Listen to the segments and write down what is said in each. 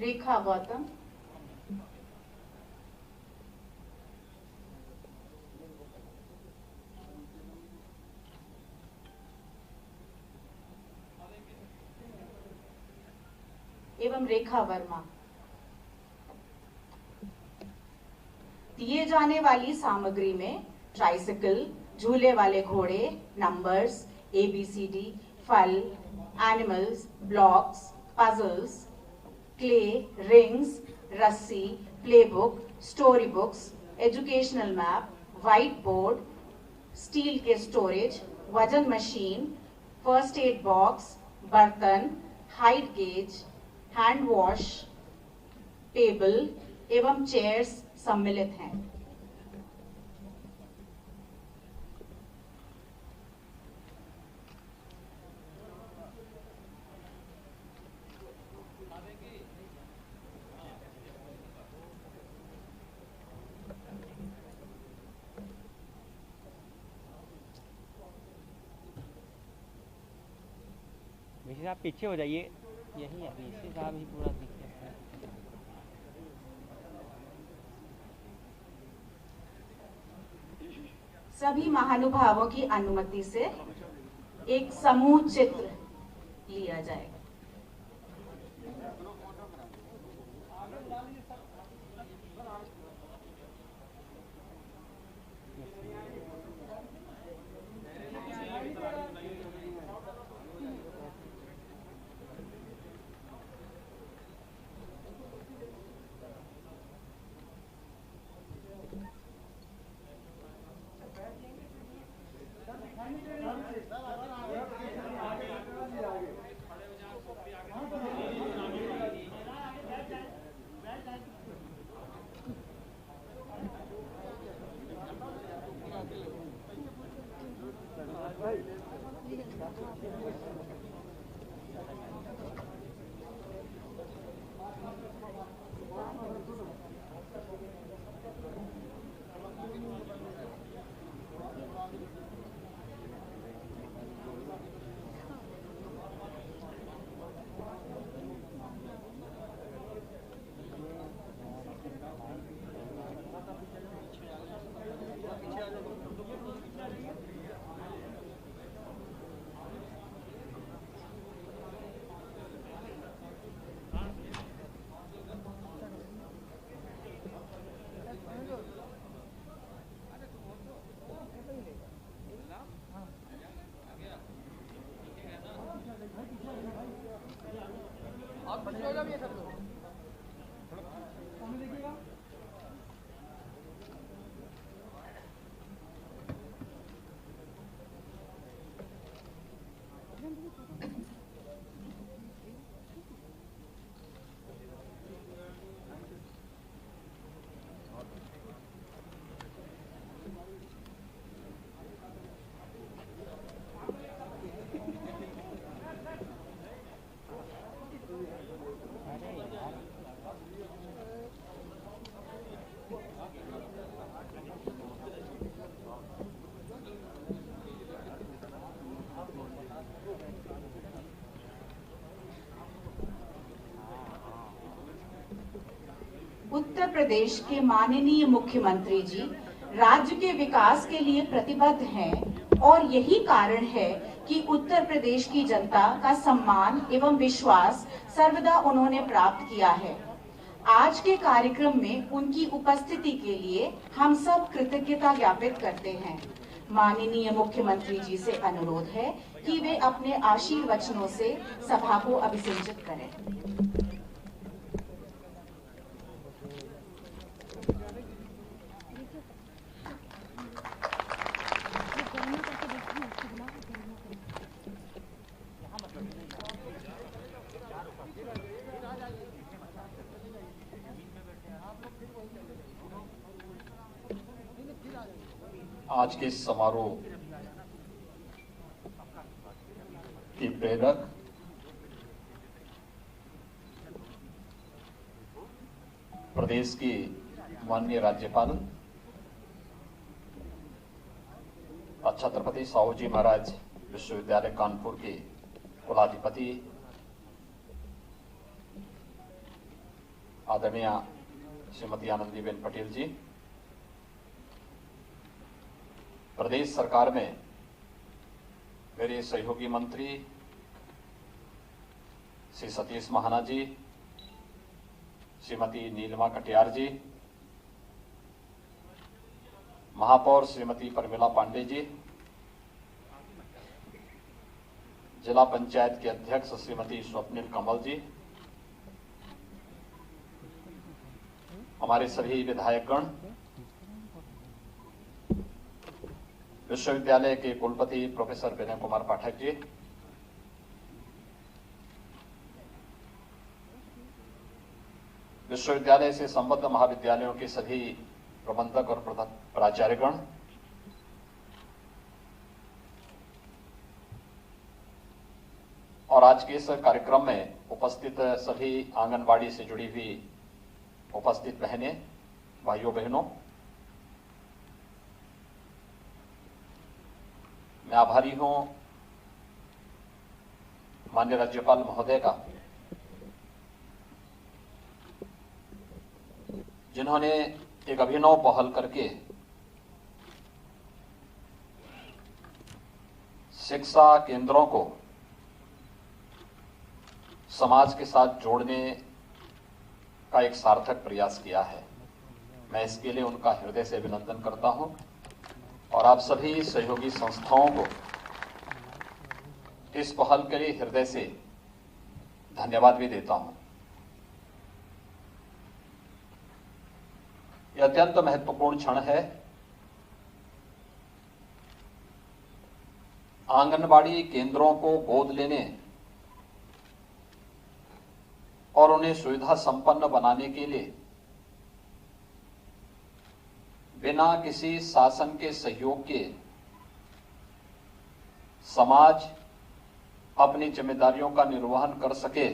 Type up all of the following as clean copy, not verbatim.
रेखा गौतम, एवं रेखा वर्मा। दिए जाने वाली सामग्री में ट्राइसिकल, झूले वाले घोड़े, नंबर्स, ABCD, फल, animals, blocks, puzzles, clay, rings, रस्सी, playbook, story books, educational map, whiteboard, steel के स्टोरेज, वजन मशीन, फर्स्ट एड बॉक्स, बर्तन, height gauge, hand wash, table एवं चेयर्स सम्मिलित हैं। मिश्र साहब पीछे हो जाइए, यही अभी इसी साहब ही पूरा दिख रहा है। सभी महानुभावों की अनुमति से एक समूह चित्र लिया जाएगा। उत्तर प्रदेश के माननीय मुख्यमंत्री जी राज्य के विकास के लिए प्रतिबद्ध हैं और यही कारण है कि उत्तर प्रदेश की जनता का सम्मान एवं विश्वास सर्वदा उन्होंने प्राप्त किया है। आज के कार्यक्रम में उनकी उपस्थिति के लिए हम सब कृतज्ञता ज्ञापित करते हैं। माननीय मुख्यमंत्री जी से अनुरोध है कि वे अपने आशीर्वचनों से सभा को अभिसिंचित करें। आज के समारोह के प्रेरक प्रदेश के माननीय राज्यपाल छत्रपति साहू जी महाराज विश्वविद्यालय कानपुर के कुलाधिपति आदरणीय श्रीमती आनंदीबेन पटेल जी, प्रदेश सरकार में मेरे सहयोगी मंत्री श्री सतीश महाना जी, श्रीमती नीलिमा कटियार जी, महापौर श्रीमती परमिला पांडे जी, जिला पंचायत के अध्यक्ष श्रीमती स्वप्निल कमल जी, हमारे सभी विधायकगण, विश्वविद्यालय के कुलपति प्रोफेसर विनय कुमार पाठक जी, विश्वविद्यालय से संबद्ध महाविद्यालयों के सभी प्रबंधक और प्राचार्यगण, और आज के इस कार्यक्रम में उपस्थित सभी आंगनबाड़ी से जुड़ी हुई उपस्थित बहनें, भाइयों बहनों, मैं आभारी हूं माननीय राज्यपाल महोदय का, जिन्होंने एक अभिनव पहल करके शिक्षा केंद्रों को समाज के साथ जोड़ने का एक सार्थक प्रयास किया है। मैं इसके लिए उनका हृदय से अभिनंदन करता हूं और आप सभी सहयोगी संस्थाओं को इस पहल के लिए हृदय से धन्यवाद भी देता हूं। यह अत्यंत महत्वपूर्ण क्षण है। आंगनबाड़ी केंद्रों को गोद लेने और उन्हें सुविधा संपन्न बनाने के लिए बिना किसी शासन के सहयोग के समाज अपनी जिम्मेदारियों का निर्वहन कर सके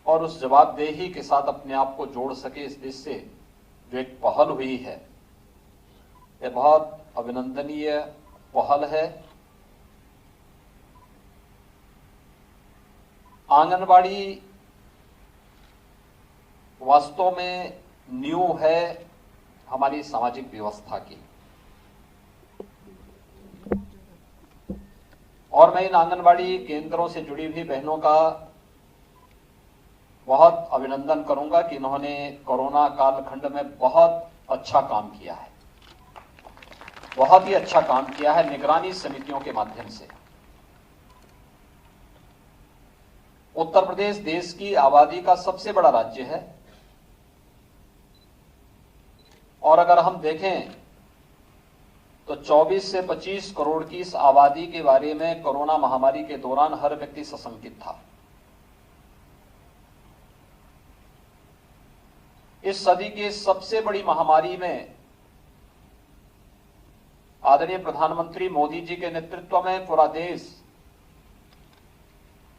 और उस जवाबदेही के साथ अपने आप को जोड़ सके, इस देश से जो एक पहल हुई है, यह बहुत अभिनंदनीय पहल है। आंगनबाड़ी वास्तव में नींव है हमारी सामाजिक व्यवस्था की, और मैं इन आंगनबाड़ी केंद्रों से जुड़ी हुई बहनों का बहुत अभिनंदन करूंगा कि इन्होंने कोरोना कालखंड में बहुत अच्छा काम किया है, बहुत ही अच्छा काम किया है निगरानी समितियों के माध्यम से। उत्तर प्रदेश देश की आबादी का सबसे बड़ा राज्य है और अगर हम देखें तो 24 से 25 करोड़ की इस आबादी के बारे में कोरोना महामारी के दौरान हर व्यक्ति सशंकित था। इस सदी की सबसे बड़ी महामारी में आदरणीय प्रधानमंत्री मोदी जी के नेतृत्व में पूरा देश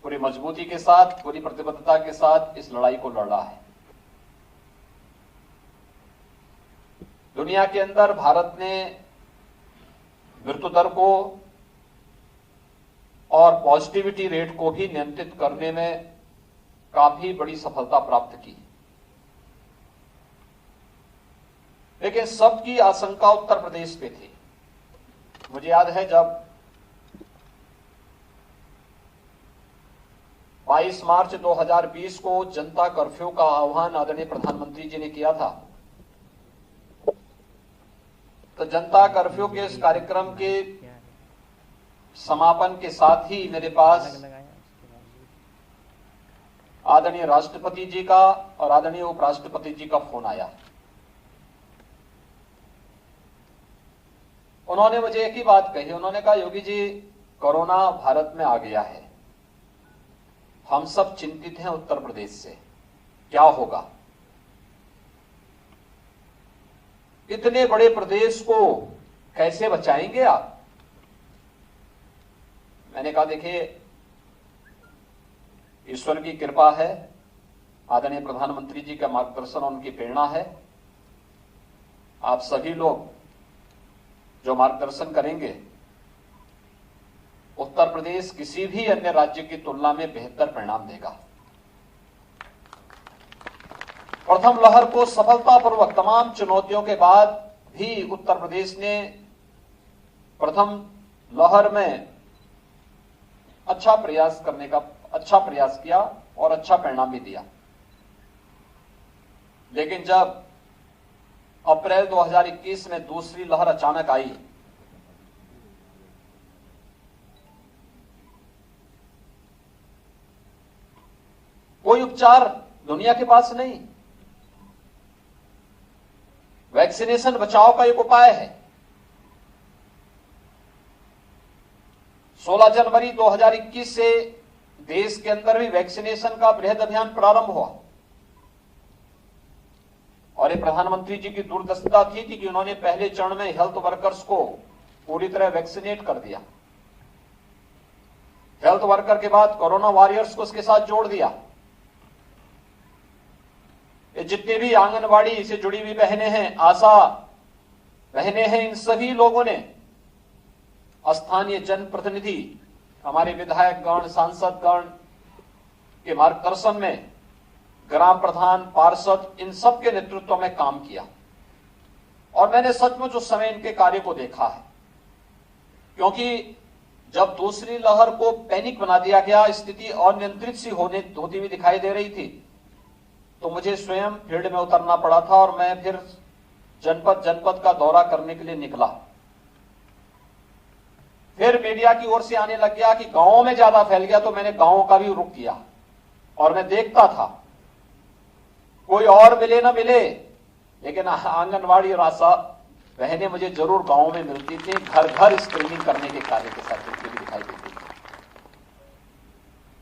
पूरी मजबूती के साथ, पूरी प्रतिबद्धता के साथ इस लड़ाई को लड़ रहा है। दुनिया के अंदर भारत ने मृत्यु दर को और पॉजिटिविटी रेट को भी नियंत्रित करने में काफी बड़ी सफलता प्राप्त की, लेकिन सबकी आशंका उत्तर प्रदेश पे थी। मुझे याद है जब 22 मार्च 2020 को जनता कर्फ्यू का आह्वान आदरणीय प्रधानमंत्री जी ने किया था, तो जनता कर्फ्यू के इस कार्यक्रम के समापन के साथ ही मेरे पास आदरणीय राष्ट्रपति जी का और आदरणीय उपराष्ट्रपति जी का फोन आया। उन्होंने मुझे एक ही बात कही, उन्होंने कहा योगी जी कोरोना भारत में आ गया है, हम सब चिंतित हैं उत्तर प्रदेश से, क्या होगा? इतने बड़े प्रदेश को कैसे बचाएंगे आप? मैंने कहा देखिए ईश्वर की कृपा है, आदरणीय प्रधानमंत्री जी का मार्गदर्शन और उनकी प्रेरणा है। आप सभी लोग जो मार्गदर्शन करेंगे, उत्तर प्रदेश किसी भी अन्य राज्य की तुलना में बेहतर परिणाम देगा। प्रथम लहर को सफलतापूर्वक तमाम चुनौतियों के बाद भी उत्तर प्रदेश ने प्रथम लहर में अच्छा प्रयास किया और अच्छा परिणाम भी दिया। लेकिन जब अप्रैल 2021 में दूसरी लहर अचानक आई, कोई उपचार दुनिया के पास नहीं। वैक्सीनेशन बचाव का एक उपाय है। 16 जनवरी 2021 से देश के अंदर भी वैक्सीनेशन का बृहद अभियान प्रारंभ हुआ और ये प्रधानमंत्री जी की दूरदर्शिता थी कि उन्होंने पहले चरण में हेल्थ वर्कर्स को पूरी तरह वैक्सीनेट कर दिया। हेल्थ वर्कर के बाद कोरोना वॉरियर्स को उसके साथ जोड़ दिया। ये जितने भी आंगनवाड़ी से जुड़ी हुई बहनें हैं, आशा बहनें हैं, इन सभी लोगों ने स्थानीय जनप्रतिनिधि, हमारे विधायकगण, सांसदगण के मार्गदर्शन में ग्राम प्रधान, पार्षद, इन सब के नेतृत्व में काम किया और मैंने सचमुच उस समय इनके कार्य को देखा है। क्योंकि जब दूसरी लहर को पैनिक बना दिया गया, स्थिति अनियंत्रित सी होती हुई दिखाई दे रही थी, तो मुझे स्वयं फील्ड में उतरना पड़ा था और मैं फिर जनपद का दौरा करने के लिए निकला। फिर मीडिया की ओर से आने लग गया कि गांवों में ज्यादा फैल गया, तो मैंने गांवों का भी रुख किया और मैं देखता था, कोई और मिले ना मिले, लेकिन आंगनवाड़ी और आशा बहनें मुझे जरूर गांवों में मिलती थी, घर घर स्क्रीनिंग करने के कार्य के साथ भी दिखाई देती थी।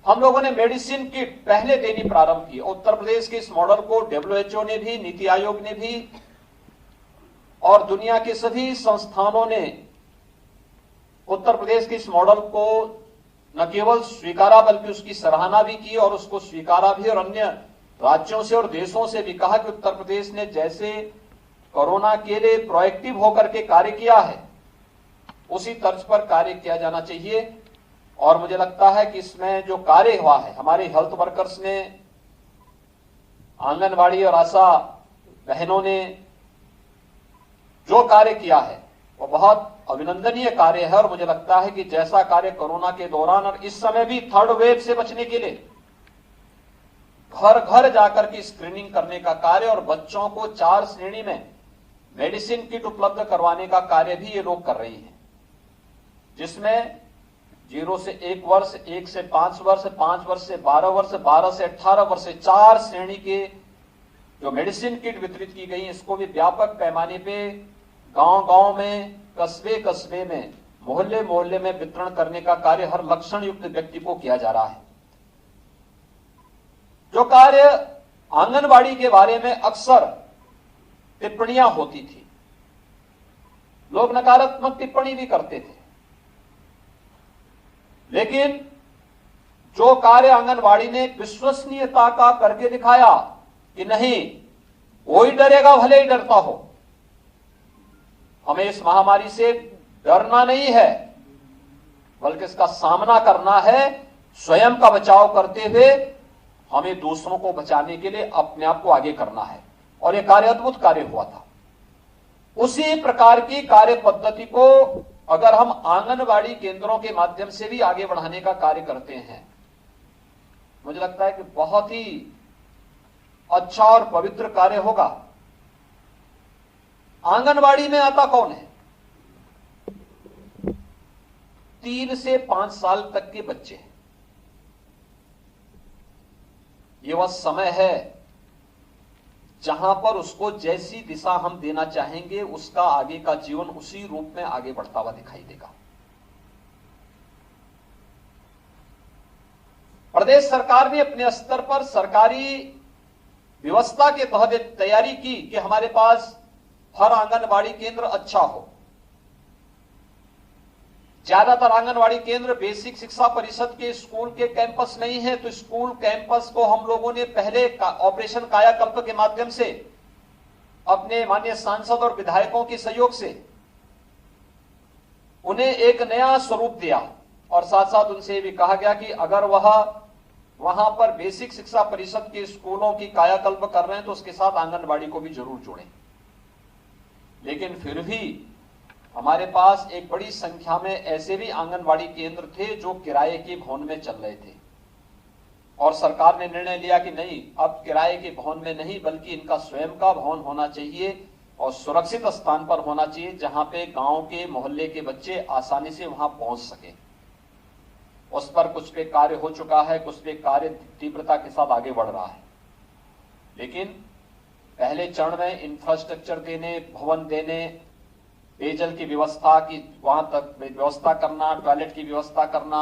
हम लोगों ने मेडिसिन किट पहले देनी प्रारंभ की। उत्तर प्रदेश के इस मॉडल को WHO ने भी, नीति आयोग ने भी और दुनिया के सभी संस्थानों ने उत्तर प्रदेश के इस मॉडल को न केवल स्वीकारा बल्कि उसकी सराहना भी की और उसको स्वीकारा भी और अन्य राज्यों से और देशों से भी कहा कि उत्तर प्रदेश ने जैसे कोरोना के लिए प्रोएक्टिव होकर के कार्य किया है, उसी तर्ज पर कार्य किया जाना चाहिए। और मुझे लगता है कि इसमें जो कार्य हुआ है, हमारे हेल्थ वर्कर्स ने, आंगनवाड़ी और आशा बहनों ने जो कार्य किया है वो बहुत अभिनंदनीय कार्य है। और मुझे लगता है कि जैसा कार्य कोरोना के दौरान और इस समय भी थर्ड वेव से बचने के लिए घर घर जाकर के स्क्रीनिंग करने का कार्य और बच्चों को 4 श्रेणी में मेडिसिन किट उपलब्ध करवाने का कार्य भी ये लोग कर रही हैं, जिसमें 0 से 1 वर्ष, 1 से 5 वर्ष, 5 वर्ष से 12 वर्ष, 12 से 18 वर्ष, 4 श्रेणी के जो मेडिसिन किट वितरित की गई, इसको भी व्यापक पैमाने पे गांव-गांव में, कस्बे में, मोहल्ले में वितरण करने का कार्य हर लक्षण युक्त व्यक्ति को किया जा रहा है। जो कार्य आंगनवाड़ी के बारे में अक्सर टिप्पणियां होती थी, लोग नकारात्मक टिप्पणी भी करते थे, लेकिन जो कार्य आंगनवाड़ी ने विश्वसनीयता का करके दिखाया कि नहीं, कोई डरेगा भले ही डरता हो, हमें इस महामारी से डरना नहीं है बल्कि इसका सामना करना है, स्वयं का बचाव करते हुए हमें दूसरों को बचाने के लिए अपने आप को आगे करना है। और यह कार्य अद्भुत कार्य हुआ था। उसी प्रकार की कार्य पद्धति को अगर हम आंगनवाड़ी केंद्रों के माध्यम से भी आगे बढ़ाने का कार्य करते हैं, मुझे लगता है कि बहुत ही अच्छा और पवित्र कार्य होगा। आंगनवाड़ी में आता कौन है? 3 से 5 साल तक के बच्चे हैं। ये वह समय है जहां पर उसको जैसी दिशा हम देना चाहेंगे, उसका आगे का जीवन उसी रूप में आगे बढ़ता हुआ दिखाई देगा। प्रदेश सरकार ने अपने स्तर पर सरकारी व्यवस्था के तहत तैयारी की कि हमारे पास हर आंगनवाड़ी केंद्र अच्छा हो। ज्यादातर आंगनवाड़ी केंद्र बेसिक शिक्षा परिषद के स्कूल के कैंपस नहीं है, तो स्कूल कैंपस को हम लोगों ने पहले ऑपरेशन कायाकल्प के माध्यम से अपने माननीय सांसद और विधायकों के सहयोग से उन्हें एक नया स्वरूप दिया और साथ साथ उनसे भी कहा गया कि अगर वह वहां पर बेसिक शिक्षा परिषद के स्कूलों की कायाकल्प कर रहे हैं तो उसके साथ आंगनबाड़ी को भी जरूर जोड़ें। लेकिन फिर भी हमारे पास एक बड़ी संख्या में ऐसे भी आंगनबाड़ी केंद्र थे जो किराए के भवन में चल रहे थे और सरकार ने निर्णय लिया कि नहीं, अब किराए के भवन में नहीं बल्कि इनका स्वयं का भवन होना चाहिए और सुरक्षित स्थान पर होना चाहिए जहां पे गांव के मोहल्ले के बच्चे आसानी से वहां पहुंच सके। उस पर कुछ पे कार्य हो चुका है, कुछ पे कार्य तीव्रता के साथ आगे बढ़ रहा है। लेकिन पहले चरण में इंफ्रास्ट्रक्चर देने, भवन देने, पेयजल की व्यवस्था की वहां तक व्यवस्था करना, टॉयलेट की व्यवस्था करना,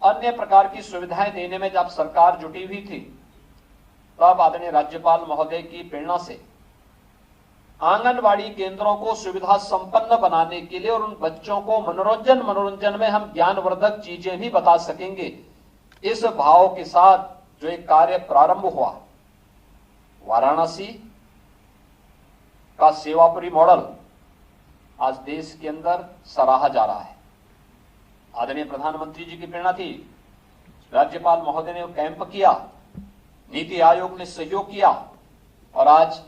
अन्य प्रकार की सुविधाएं देने में जब सरकार जुटी हुई थी तब आदरणीय राज्यपाल महोदय की प्रेरणा से आंगनबाड़ी केंद्रों को सुविधा संपन्न बनाने के लिए और उन बच्चों को मनोरंजन में हम ज्ञानवर्धक चीजें भी बता सकेंगे, इस भाव के साथ जो एक कार्य प्रारंभ हुआ, वाराणसी का सेवापुरी मॉडल आज देश के अंदर सराहा जा रहा है। आदरणीय प्रधानमंत्री जी की प्रेरणा थी, राज्यपाल महोदय ने कैंप किया, नीति आयोग ने सहयोग किया और आज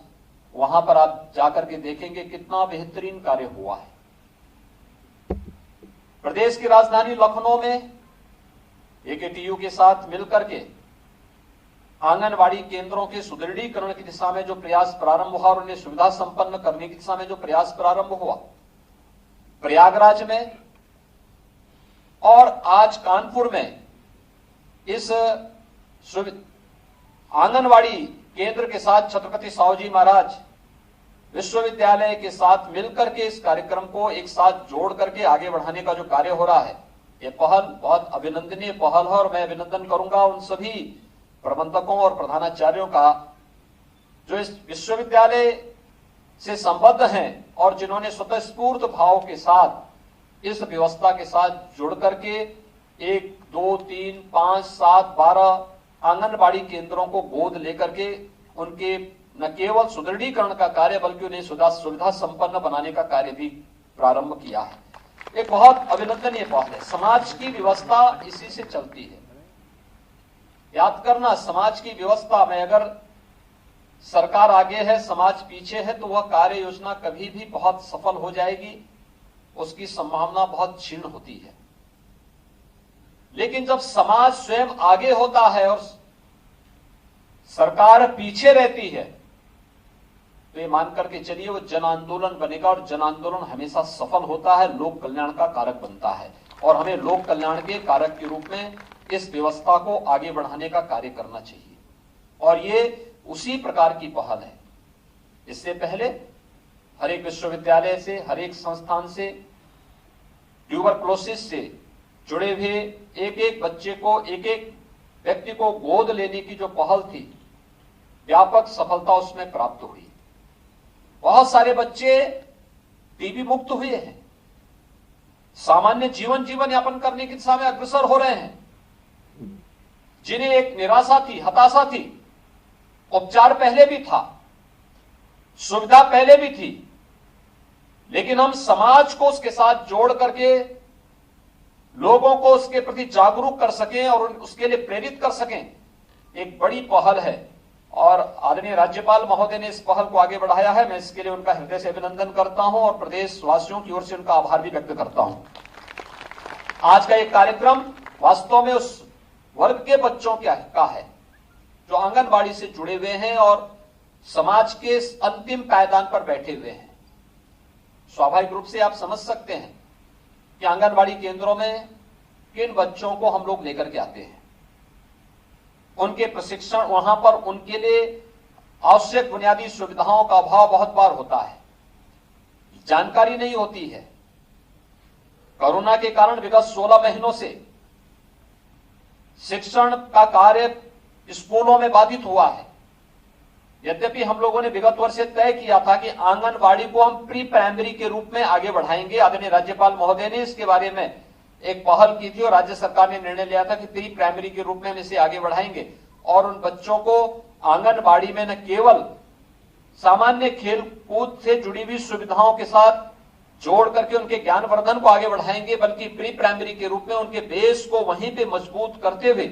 वहां पर आप जाकर के देखेंगे कितना बेहतरीन कार्य हुआ है। प्रदेश की राजधानी लखनऊ में एकेटीयू के साथ मिलकर के आंगनबाड़ी केंद्रों के सुदृढ़ीकरण की दिशा में जो प्रयास प्रारंभ हुआ और उन्हें सुविधा संपन्न करने की दिशा में जो प्रयास प्रारंभ हुआ, प्रयागराज में और आज कानपुर में इस आंगनबाड़ी केंद्र के साथ छत्रपति साहूजी महाराज विश्वविद्यालय के साथ मिलकर के इस कार्यक्रम को एक साथ जोड़ करके आगे बढ़ाने का जो कार्य हो रहा है, ये पहल बहुत अभिनंदनीय पहल है और मैं अभिनंदन करूंगा उन सभी प्रबंधकों और प्रधानाचार्यों का जो इस विश्वविद्यालय से संबद्ध हैं और जिन्होंने स्वतःस्फूर्त भाव के साथ इस व्यवस्था के साथ जुड़ करके 1, 2, 3, 5, 7, 12 आंगनबाड़ी केंद्रों को गोद लेकर के उनके न केवल सुदृढ़ीकरण का कार्य बल्कि उन्हें सुविधा संपन्न बनाने का कार्य भी प्रारंभ किया है। एक बहुत अभिनंदनीय पहल है। समाज की व्यवस्था इसी से चलती है। याद करना, समाज की व्यवस्था में अगर सरकार आगे है, समाज पीछे है, तो वह कार्य योजना कभी भी बहुत सफल हो जाएगी, उसकी संभावना बहुत क्षीण होती है। लेकिन जब समाज स्वयं आगे होता है और सरकार पीछे रहती है तो ये मान करके चलिए वो जन आंदोलन बनेगा और जन आंदोलन हमेशा सफल होता है, लोक कल्याण का कारक बनता है और हमें लोक कल्याण के कारक के रूप में इस व्यवस्था को आगे बढ़ाने का कार्य करना चाहिए और ये उसी प्रकार की पहल है। इससे पहले हर एक विश्वविद्यालय से, हर एक संस्थान से ट्यूबरक्लोसिस से जुड़े हुए एक एक बच्चे को, एक एक व्यक्ति को गोद लेने की जो पहल थी, व्यापक सफलता उसमें प्राप्त हुई। बहुत सारे बच्चे टीबी मुक्त हुए हैं, सामान्य जीवन यापन करने की दिशा में अग्रसर हो रहे हैं। जिन्हें एक निराशा थी, हताशा थी, उपचार पहले भी था, सुविधा पहले भी थी, लेकिन हम समाज को उसके साथ जोड़ करके लोगों को उसके प्रति जागरूक कर सकें और उसके लिए प्रेरित कर सकें, एक बड़ी पहल है और आदरणीय राज्यपाल महोदय ने इस पहल को आगे बढ़ाया है। मैं इसके लिए उनका हृदय से अभिनंदन करता हूं और प्रदेश वासियों की ओर से उनका आभार भी व्यक्त करता हूं। आज का एक कार्यक्रम वास्तव में उस वर्ग के बच्चों का है जो आंगनबाड़ी से जुड़े हुए हैं और समाज के अंतिम पायदान पर बैठे हुए हैं। स्वाभाविक रूप से आप समझ सकते हैं कि आंगनबाड़ी केंद्रों में किन बच्चों को हम लोग लेकर के आते हैं। उनके प्रशिक्षण, वहां पर उनके लिए आवश्यक बुनियादी सुविधाओं का अभाव बहुत बार होता है, जानकारी नहीं होती है। कोरोना के कारण विगत 16 महीनों से शिक्षण का कार्य स्कूलों में बाधित हुआ है। यद्यपि हम लोगों ने विगत वर्ष से तय किया था कि आंगनबाड़ी को हम प्री प्राइमरी के रूप में आगे बढ़ाएंगे। आदरणीय राज्यपाल महोदय ने इसके बारे में एक पहल की थी और राज्य सरकार ने निर्णय लिया था कि प्री प्राइमरी के रूप में हम इसे आगे बढ़ाएंगे और उन बच्चों को आंगनबाड़ी में न केवल सामान्य खेल कूद से जुड़ी हुई सुविधाओं के साथ जोड़ करके उनके ज्ञानवर्धन को आगे बढ़ाएंगे, बल्कि प्री प्राइमरी के रूप में उनके बेस को वहीं पे मजबूत करते हुए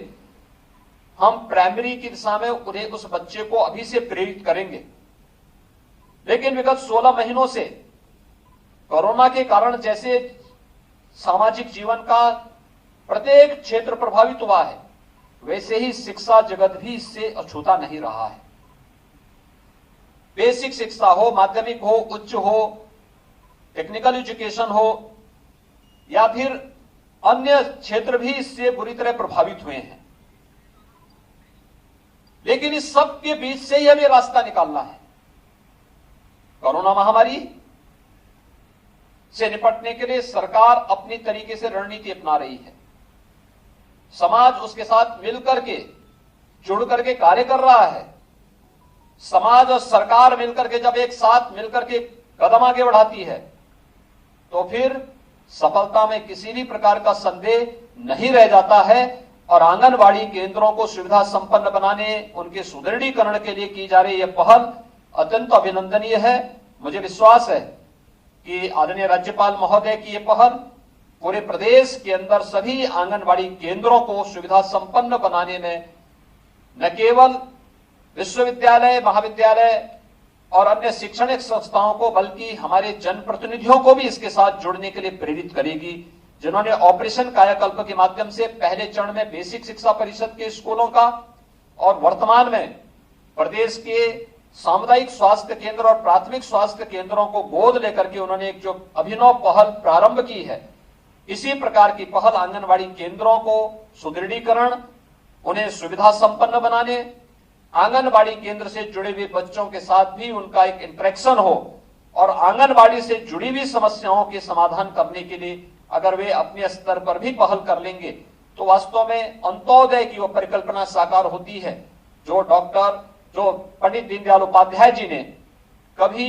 हम प्राइमरी की दिशा में उन्हें उस बच्चे को अभी से प्रेरित करेंगे। लेकिन विगत 16 महीनों से कोरोना के कारण जैसे सामाजिक जीवन का प्रत्येक क्षेत्र प्रभावित हुआ है, वैसे ही शिक्षा जगत भी इससे अछूता नहीं रहा है। बेसिक शिक्षा हो, माध्यमिक हो, उच्च हो, टेक्निकल एजुकेशन हो या फिर अन्य क्षेत्र भी इससे बुरी तरह प्रभावित हुए हैं। लेकिन इस सब के बीच से ही हमें रास्ता निकालना है। कोरोना महामारी से निपटने के लिए सरकार अपनी तरीके से रणनीति अपना रही है। समाज उसके साथ मिलकर के, जुड़ करके कार्य कर रहा है। समाज और सरकार मिलकर के जब एक साथ मिलकर के कदम आगे बढ़ाती है तो फिर सफलता में किसी भी प्रकार का संदेह नहीं रह जाता है। और आंगनबाड़ी केंद्रों को सुविधा संपन्न बनाने, उनके सुदृढ़ीकरण के लिए की जा रही यह पहल अत्यंत अभिनंदनीय है। मुझे विश्वास है कि आदरणीय राज्यपाल महोदय की यह पहल पूरे प्रदेश के अंदर सभी आंगनबाड़ी केंद्रों को सुविधा संपन्न बनाने में न केवल विश्वविद्यालय, महाविद्यालय और अन्य शैक्षणिक संस्थाओं को बल्कि हमारे जनप्रतिनिधियों को भी इसके साथ जुड़ने के लिए प्रेरित करेगी, जिन्होंने ऑपरेशन कायाकल्प के माध्यम से पहले चरण में बेसिक शिक्षा परिषद के स्कूलों का और वर्तमान में प्रदेश के सामुदायिक स्वास्थ्य केंद्र और प्राथमिक स्वास्थ्य केंद्रों को गोद लेकर के उन्होंने एक जो अभिनव पहल प्रारंभ की है, इसी प्रकार की पहल आंगनबाड़ी केंद्रों को सुदृढ़ीकरण, उन्हें सुविधा संपन्न बनाने, आंगनबाड़ी केंद्र से जुड़े हुए बच्चों के साथ भी उनका एक इंटरेक्शन हो और आंगनबाड़ी से जुड़ी हुई समस्याओं के समाधान करने के लिए अगर वे अपने स्तर पर भी पहल कर लेंगे तो वास्तव में अंत्योदय की वो परिकल्पना साकार होती है जो पंडित दीनदयाल उपाध्याय जी ने कभी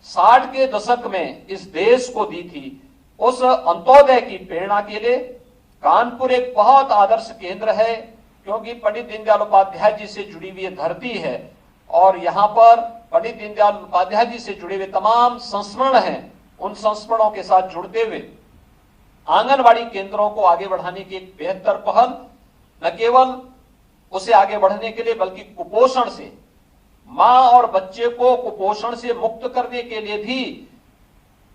60 के दशक में इस देश को दी थी। उस अंत्योदय की प्रेरणा के लिए कानपुर एक बहुत आदर्श केंद्र है, क्योंकि पंडित दीनदयाल उपाध्याय जी से जुड़ी हुई धरती है और यहाँ पर पंडित दीनदयाल उपाध्याय जी से जुड़े हुए तमाम संस्मरण हैं। उन संस्मरणों के साथ जुड़ते हुए आंगनबाड़ी केंद्रों को आगे बढ़ाने की एक बेहतर पहल, न केवल उसे आगे बढ़ने के लिए बल्कि कुपोषण से, मां और बच्चे को कुपोषण से मुक्त करने के लिए भी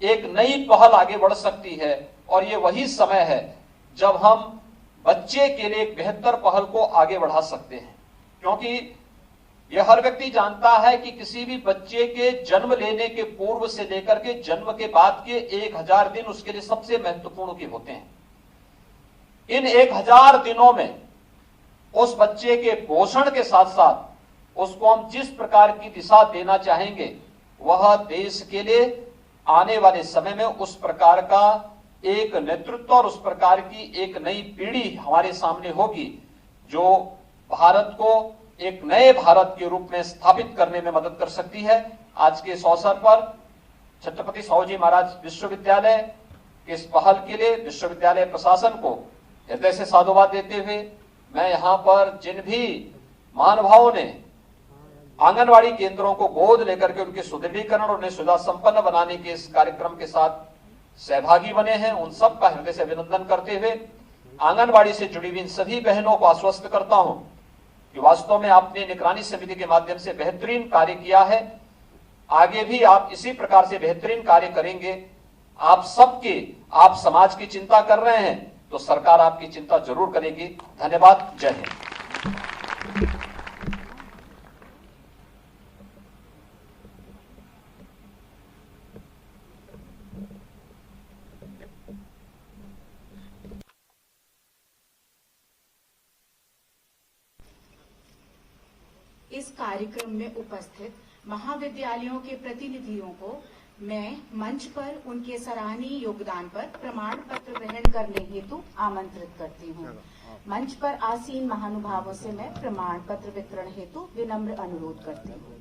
एक नई पहल आगे बढ़ सकती है। और ये वही समय है जब हम बच्चे के लिए एक बेहतर पहल को आगे बढ़ा सकते हैं, क्योंकि यह हर व्यक्ति जानता है कि किसी भी बच्चे के जन्म लेने के पूर्व से लेकर के जन्म के बाद के 1000 दिन उसके लिए सबसे महत्वपूर्ण के होते हैं। इन 1000 दिनों में उस बच्चे के पोषण के साथ साथ उसको हम जिस प्रकार की दिशा देना चाहेंगे, वह देश के लिए आने वाले समय में उस प्रकार का एक नेतृत्व और उस प्रकार की एक नई पीढ़ी हमारे सामने होगी, जो भारत को एक नए भारत के रूप में स्थापित करने में मदद कर सकती है। आज के इस अवसर पर छत्रपति साहूजी महाराज विश्वविद्यालय के इस पहल के लिए विश्वविद्यालय प्रशासन को हृदय से साधुवाद देते हुए मैं यहाँ पर जिन भी महानुभावों ने आंगनबाड़ी केंद्रों को गोद लेकर के उनके सुदृढ़ीकरण और उन्हें सुविधा संपन्न बनाने के इस कार्यक्रम के साथ सहभागी बने हैं, उन सब का हृदय से अभिनंदन करते हुए आंगनबाड़ी से जुड़ी हुई इन सभी बहनों को आश्वस्त करता हूं कि वास्तव में आपने निगरानी समिति के माध्यम से बेहतरीन कार्य किया है। आगे भी आप इसी प्रकार से बेहतरीन कार्य करेंगे। आप समाज की चिंता कर रहे हैं तो सरकार आपकी चिंता जरूर करेगी। धन्यवाद। जय हिंद। इस कार्यक्रम में उपस्थित महाविद्यालयों के प्रतिनिधियों को मैं मंच पर उनके सराहनीय योगदान पर प्रमाण पत्र ग्रहण करने हेतु आमंत्रित करती हूँ। मंच पर आसीन महानुभावों से मैं प्रमाण पत्र वितरण हेतु विनम्र अनुरोध करती हूँ।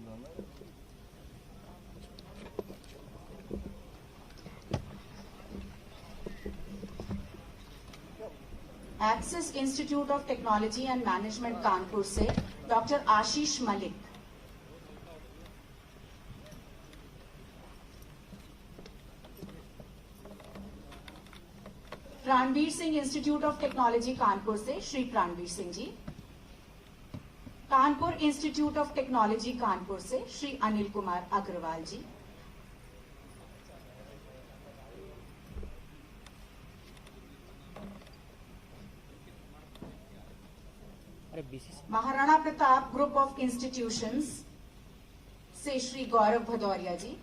Axis Institute of Technology and Management Kanpur से doctor Ashish Malik, Pranveer Singh Institute of Technology Kanpur से Shri Pranveer Singh ji, Kanpur Institute of Technology Kanpur से Shri Anil Kumar Agarwal ji. Maharana Pratap group of institutions से Shri Gaurav Bhadauria ji.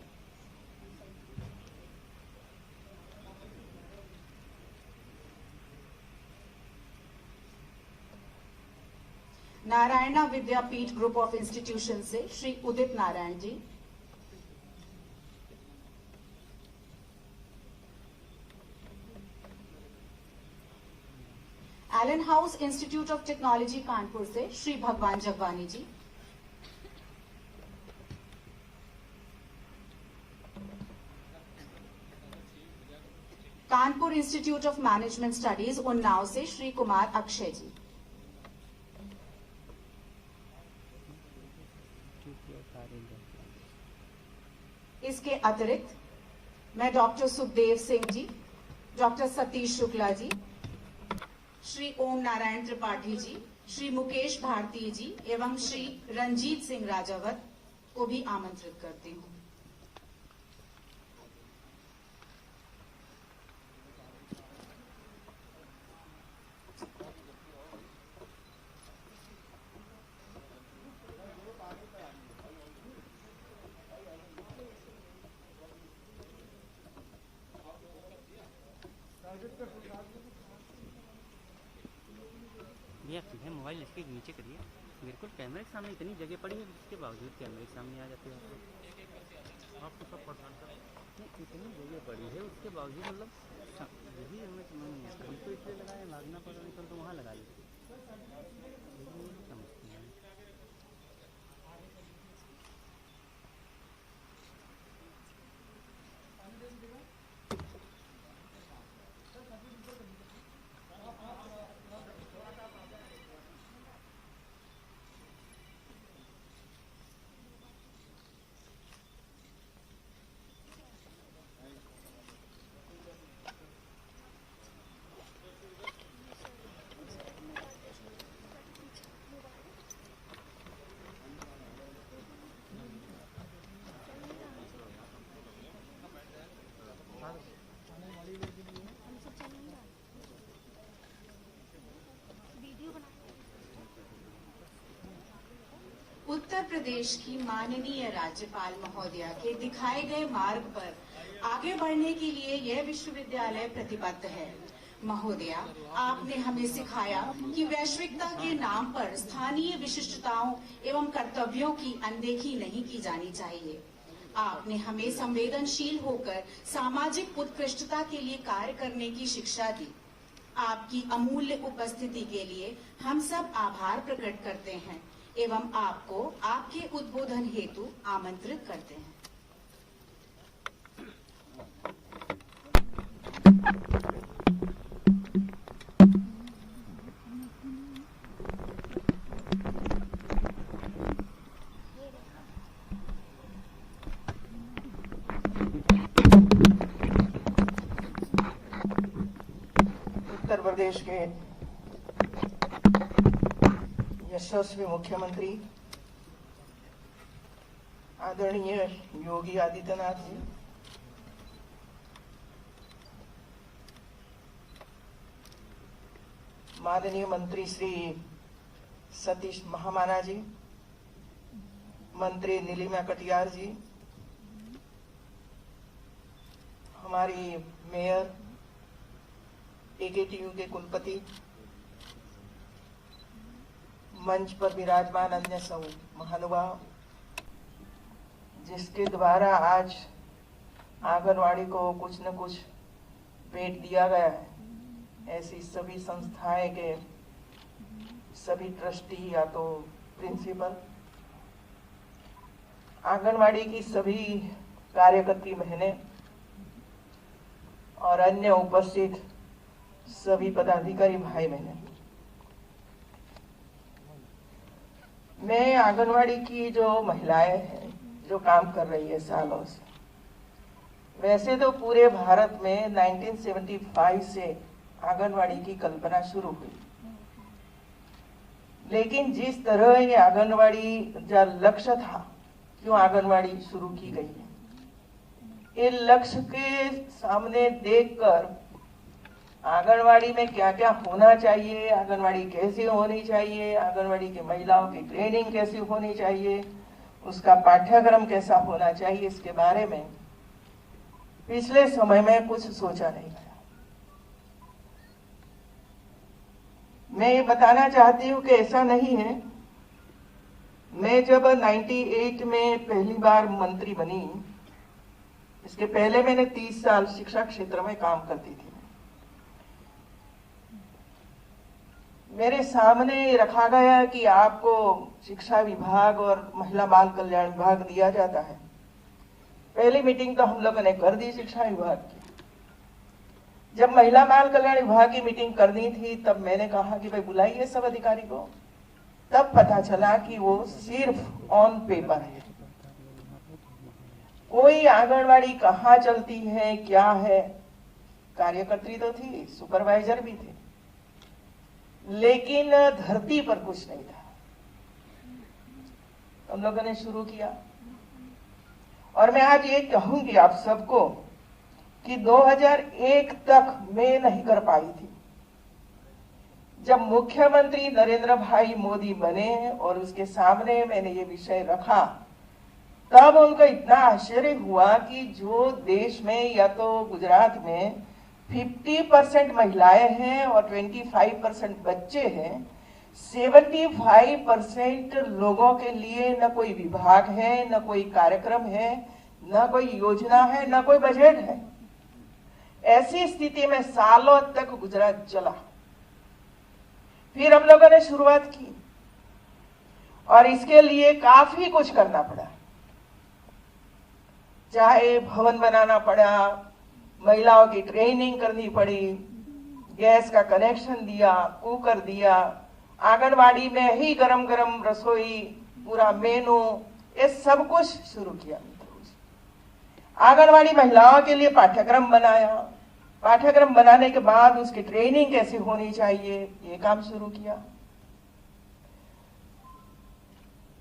Narayana Vidyapeeth group of institution से Shri Udit Narayan ji. Allen House Institute of Technology Kanpur से Shri Bhagwan Jagwani ji. Kanpur Institute of management studies Unnao से श्री कुमार अक्षय जी। इसके अतिरिक्त मैं डॉक्टर सुखदेव सिंह जी, डॉक्टर सतीश शुक्ला जी, श्री ओम नारायण त्रिपाठी जी, श्री मुकेश भारती जी एवं श्री रंजीत सिंह राजावत को भी आमंत्रित करती हूं। भैया सीधे मोबाइल इसके नीचे करिए। मेरे को कैमरे के सामने इतनी जगह पड़ी है, जिसके बावजूद कैमरे के सामने आ जाते हो आपको सब परेशान कर। इतनी जगह पड़ी है उसके बावजूद मतलब यही हमें समझ नहीं आता। तो इसलिए लगाया भागना पड़ा, निकल तो वहाँ लगा लेते। समझते हैं उत्तर प्रदेश की माननीय राज्यपाल महोदया के दिखाए गए मार्ग पर आगे बढ़ने के लिए यह विश्वविद्यालय प्रतिबद्ध है। महोदया, आपने हमें सिखाया कि वैश्विकता के नाम पर स्थानीय विशिष्टताओं एवं कर्तव्यों की अनदेखी नहीं की जानी चाहिए। आपने हमें संवेदनशील होकर सामाजिक उत्कृष्टता के लिए कार्य करने की शिक्षा दी। आपकी अमूल्य उपस्थिति के लिए हम सब आभार प्रकट करते हैं एवं आपको आपके उद्बोधन हेतु आमंत्रित करते हैं। उत्तर प्रदेश के यशस्वी मुख्यमंत्री आदरणीय योगी आदित्यनाथ जी, माननीय मंत्री श्री सतीश महामाना जी, मंत्री नीलिमा कटियार जी, हमारी मेयर, AKTU के कुलपति, मंच पर विराजमान अन्य सब महानुभाव, जिसके द्वारा आज आंगनवाड़ी को कुछ न कुछ भेंट दिया गया है, ऐसी सभी संस्थाएं के सभी ट्रस्टी या तो प्रिंसिपल, आंगनवाड़ी की सभी कार्यकर्त्री बहनें और अन्य उपस्थित सभी पदाधिकारी भाई बहनें, मैं आंगनवाड़ी की जो महिलाएं हैं जो काम कर रही है सालों से, वैसे तो पूरे भारत में 1975 से आंगनवाड़ी की कल्पना शुरू हुई, लेकिन जिस तरह ये आंगनवाड़ी का लक्ष्य था, क्यों आंगनवाड़ी शुरू की गई है, ये लक्ष्य के सामने देखकर आंगनवाड़ी में क्या क्या होना चाहिए, आंगनवाड़ी कैसे होनी चाहिए, आंगनवाड़ी की महिलाओं की ट्रेनिंग कैसी होनी चाहिए, उसका पाठ्यक्रम कैसा होना चाहिए, इसके बारे में पिछले समय में कुछ सोचा नहीं गया। मैं ये बताना चाहती हूँ कि ऐसा नहीं है। मैं जब 98 में पहली बार मंत्री बनी, इसके पहले मैंने 30 साल शिक्षा क्षेत्र में काम करती थी। मेरे सामने रखा गया कि आपको शिक्षा विभाग और महिला बाल कल्याण विभाग दिया जाता है। पहली मीटिंग तो हम लोगों ने कर दी शिक्षा विभाग की। जब महिला बाल कल्याण विभाग की मीटिंग करनी थी तब मैंने कहा कि भाई बुलाइए सब अधिकारी को। तब पता चला कि वो सिर्फ ऑन पेपर है, कोई आंगनवाड़ी कहाँ चलती है क्या है, कार्यकर्त्री तो थी, सुपरवाइजर भी थे, लेकिन धरती पर कुछ नहीं था। हम लोगों ने शुरू किया और मैं आज ये कहूंगी आप सबको कि 2001 तक मैं नहीं कर पाई थी। जब मुख्यमंत्री नरेंद्र भाई मोदी बने और उसके सामने मैंने ये विषय रखा, तब उनको इतना आश्चर्य हुआ कि जो देश में या तो गुजरात में 50% महिलाएं हैं और 25% बच्चे हैं, 75% लोगों के लिए न कोई विभाग है, न कोई कार्यक्रम है, न कोई योजना है, न कोई बजट है। ऐसी स्थिति में सालों तक गुजरात चला। फिर हम लोगों ने शुरुआत की और इसके लिए काफी कुछ करना पड़ा। चाहे भवन बनाना पड़ा, महिलाओं की ट्रेनिंग करनी पड़ी, गैस का कनेक्शन दिया, कुकर दिया, आंगनवाड़ी में ही गरम गरम रसोई, पूरा मेनू, ये सब कुछ शुरू किया। आंगनवाड़ी महिलाओं के लिए पाठ्यक्रम बनाया, पाठ्यक्रम बनाने के बाद उसकी ट्रेनिंग कैसे होनी चाहिए, ये काम शुरू किया।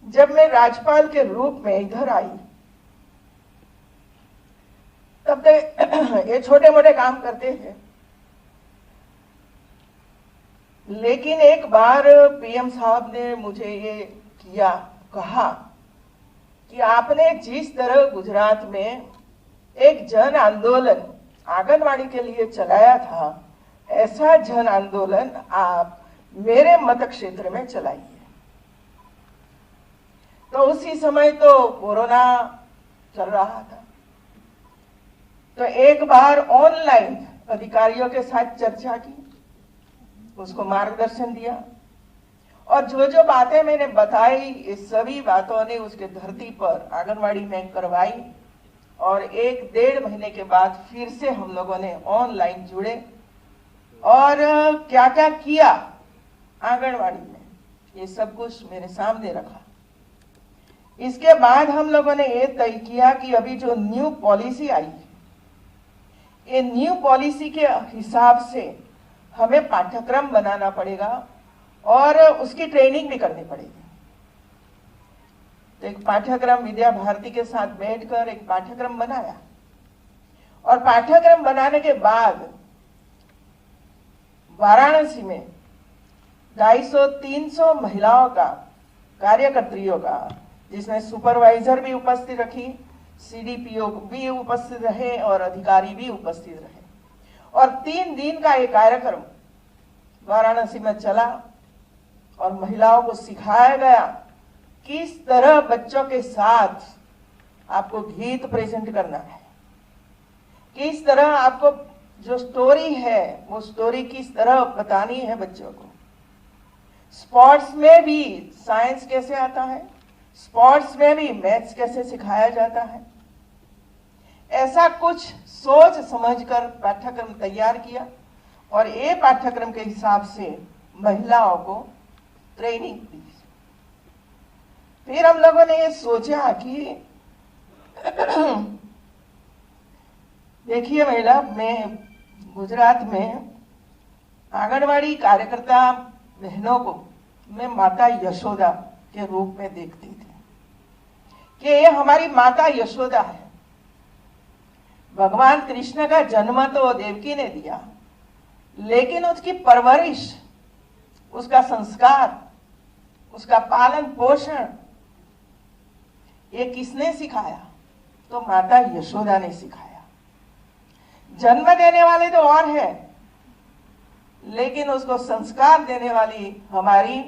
जब मैं राज्यपाल के रूप में इधर आई तब तक ये छोटे मोटे काम करते थे, लेकिन एक बार पीएम साहब ने मुझे ये कहा कि आपने जिस तरह गुजरात में एक जन आंदोलन आंगनवाड़ी के लिए चलाया था, ऐसा जन आंदोलन आप मेरे मत क्षेत्र में चलाइए। तो उसी समय तो कोरोना चल रहा था, तो एक बार ऑनलाइन अधिकारियों के साथ चर्चा की, उसको मार्गदर्शन दिया और जो जो बातें मैंने बताई, इस सभी बातों ने उसके धरती पर आंगनवाड़ी में करवाई। और 1-1.5 महीने के बाद फिर से हम लोगों ने ऑनलाइन जुड़े और क्या क्या किया आंगनवाड़ी में, ये सब कुछ मेरे सामने रखा। इसके बाद हम लोगों ने ये तय किया कि अभी जो न्यू पॉलिसी आई है, ये न्यू पॉलिसी के हिसाब से हमें पाठ्यक्रम बनाना पड़ेगा और उसकी ट्रेनिंग भी करनी पड़ेगी। तो एक पाठ्यक्रम विद्या भारती के साथ बैठकर एक पाठ्यक्रम बनाया और पाठ्यक्रम बनाने के बाद वाराणसी में 250-300 महिलाओं का, कार्यकर्त्रियों का, जिसमें सुपरवाइजर भी उपस्थित रखी, सीडीपीओ भी उपस्थित रहे और अधिकारी भी उपस्थित रहे। और 3 दिन का ये कार्यक्रम वाराणसी में चला और महिलाओं को सिखाया गया किस तरह बच्चों के साथ आपको गीत प्रेजेंट करना है, किस तरह आपको जो स्टोरी है वो स्टोरी किस तरह बतानी है बच्चों को। स्पोर्ट्स में भी साइंस कैसे आता है, स्पोर्ट्स में भी मैथ्स कैसे सिखाया जाता है, ऐसा कुछ सोच समझकर पाठ्यक्रम तैयार किया और ये पाठ्यक्रम के हिसाब से महिलाओं को ट्रेनिंग दी। फिर हम लोगों ने ये सोचा कि देखिए महिला, मैं गुजरात में आंगनवाड़ी कार्यकर्ता बहनों को मैं माता यशोदा के रूप में देखती थी कि ये हमारी माता यशोदा है। भगवान कृष्ण का जन्म तो देवकी ने दिया, लेकिन उसकी परवरिश, उसका संस्कार, उसका पालन पोषण ये किसने सिखाया? तो माता यशोदा ने सिखाया। जन्म देने वाले तो और है, लेकिन उसको संस्कार देने वाली हमारी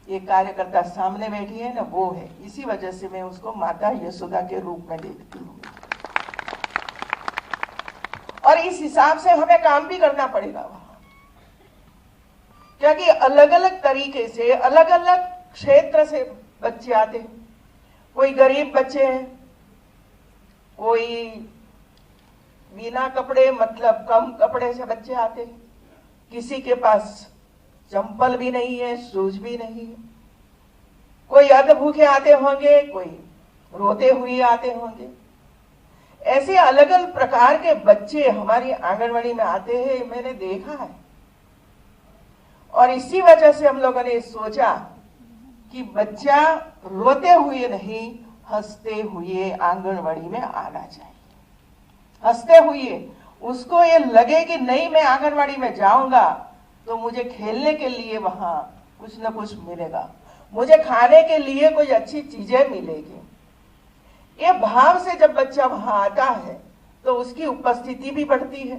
ये कार्यकर्ता सामने बैठी है ना, वो है। इसी वजह से मैं उसको माता यशोदा के रूप में देखती हूँ। और इस हिसाब से हमें काम भी करना पड़ेगा वहां, क्योंकि अलग अलग तरीके से, अलग अलग क्षेत्र से बच्चे आते हैं। कोई गरीब बच्चे हैं, कोई बिना कपड़े मतलब कम कपड़े से बच्चे आते हैं, किसी के पास चंपल भी नहीं है, शूज भी नहीं है, कोई अध भूखे आते होंगे, कोई रोते हुए आते होंगे। ऐसे अलग अलग प्रकार के बच्चे हमारी आंगनवाड़ी में आते हैं, मैंने देखा है। और इसी वजह से हम लोगों ने सोचा कि बच्चा रोते हुए नहीं, हंसते हुए आंगनवाड़ी में आना चाहिए। हंसते हुए उसको ये लगे कि नहीं, मैं आंगनवाड़ी में जाऊंगा तो मुझे खेलने के लिए वहां कुछ न कुछ मिलेगा, मुझे खाने के लिए कोई अच्छी चीजें मिलेगी। ये भाव से जब बच्चा वहां आता है तो उसकी उपस्थिति भी बढ़ती है।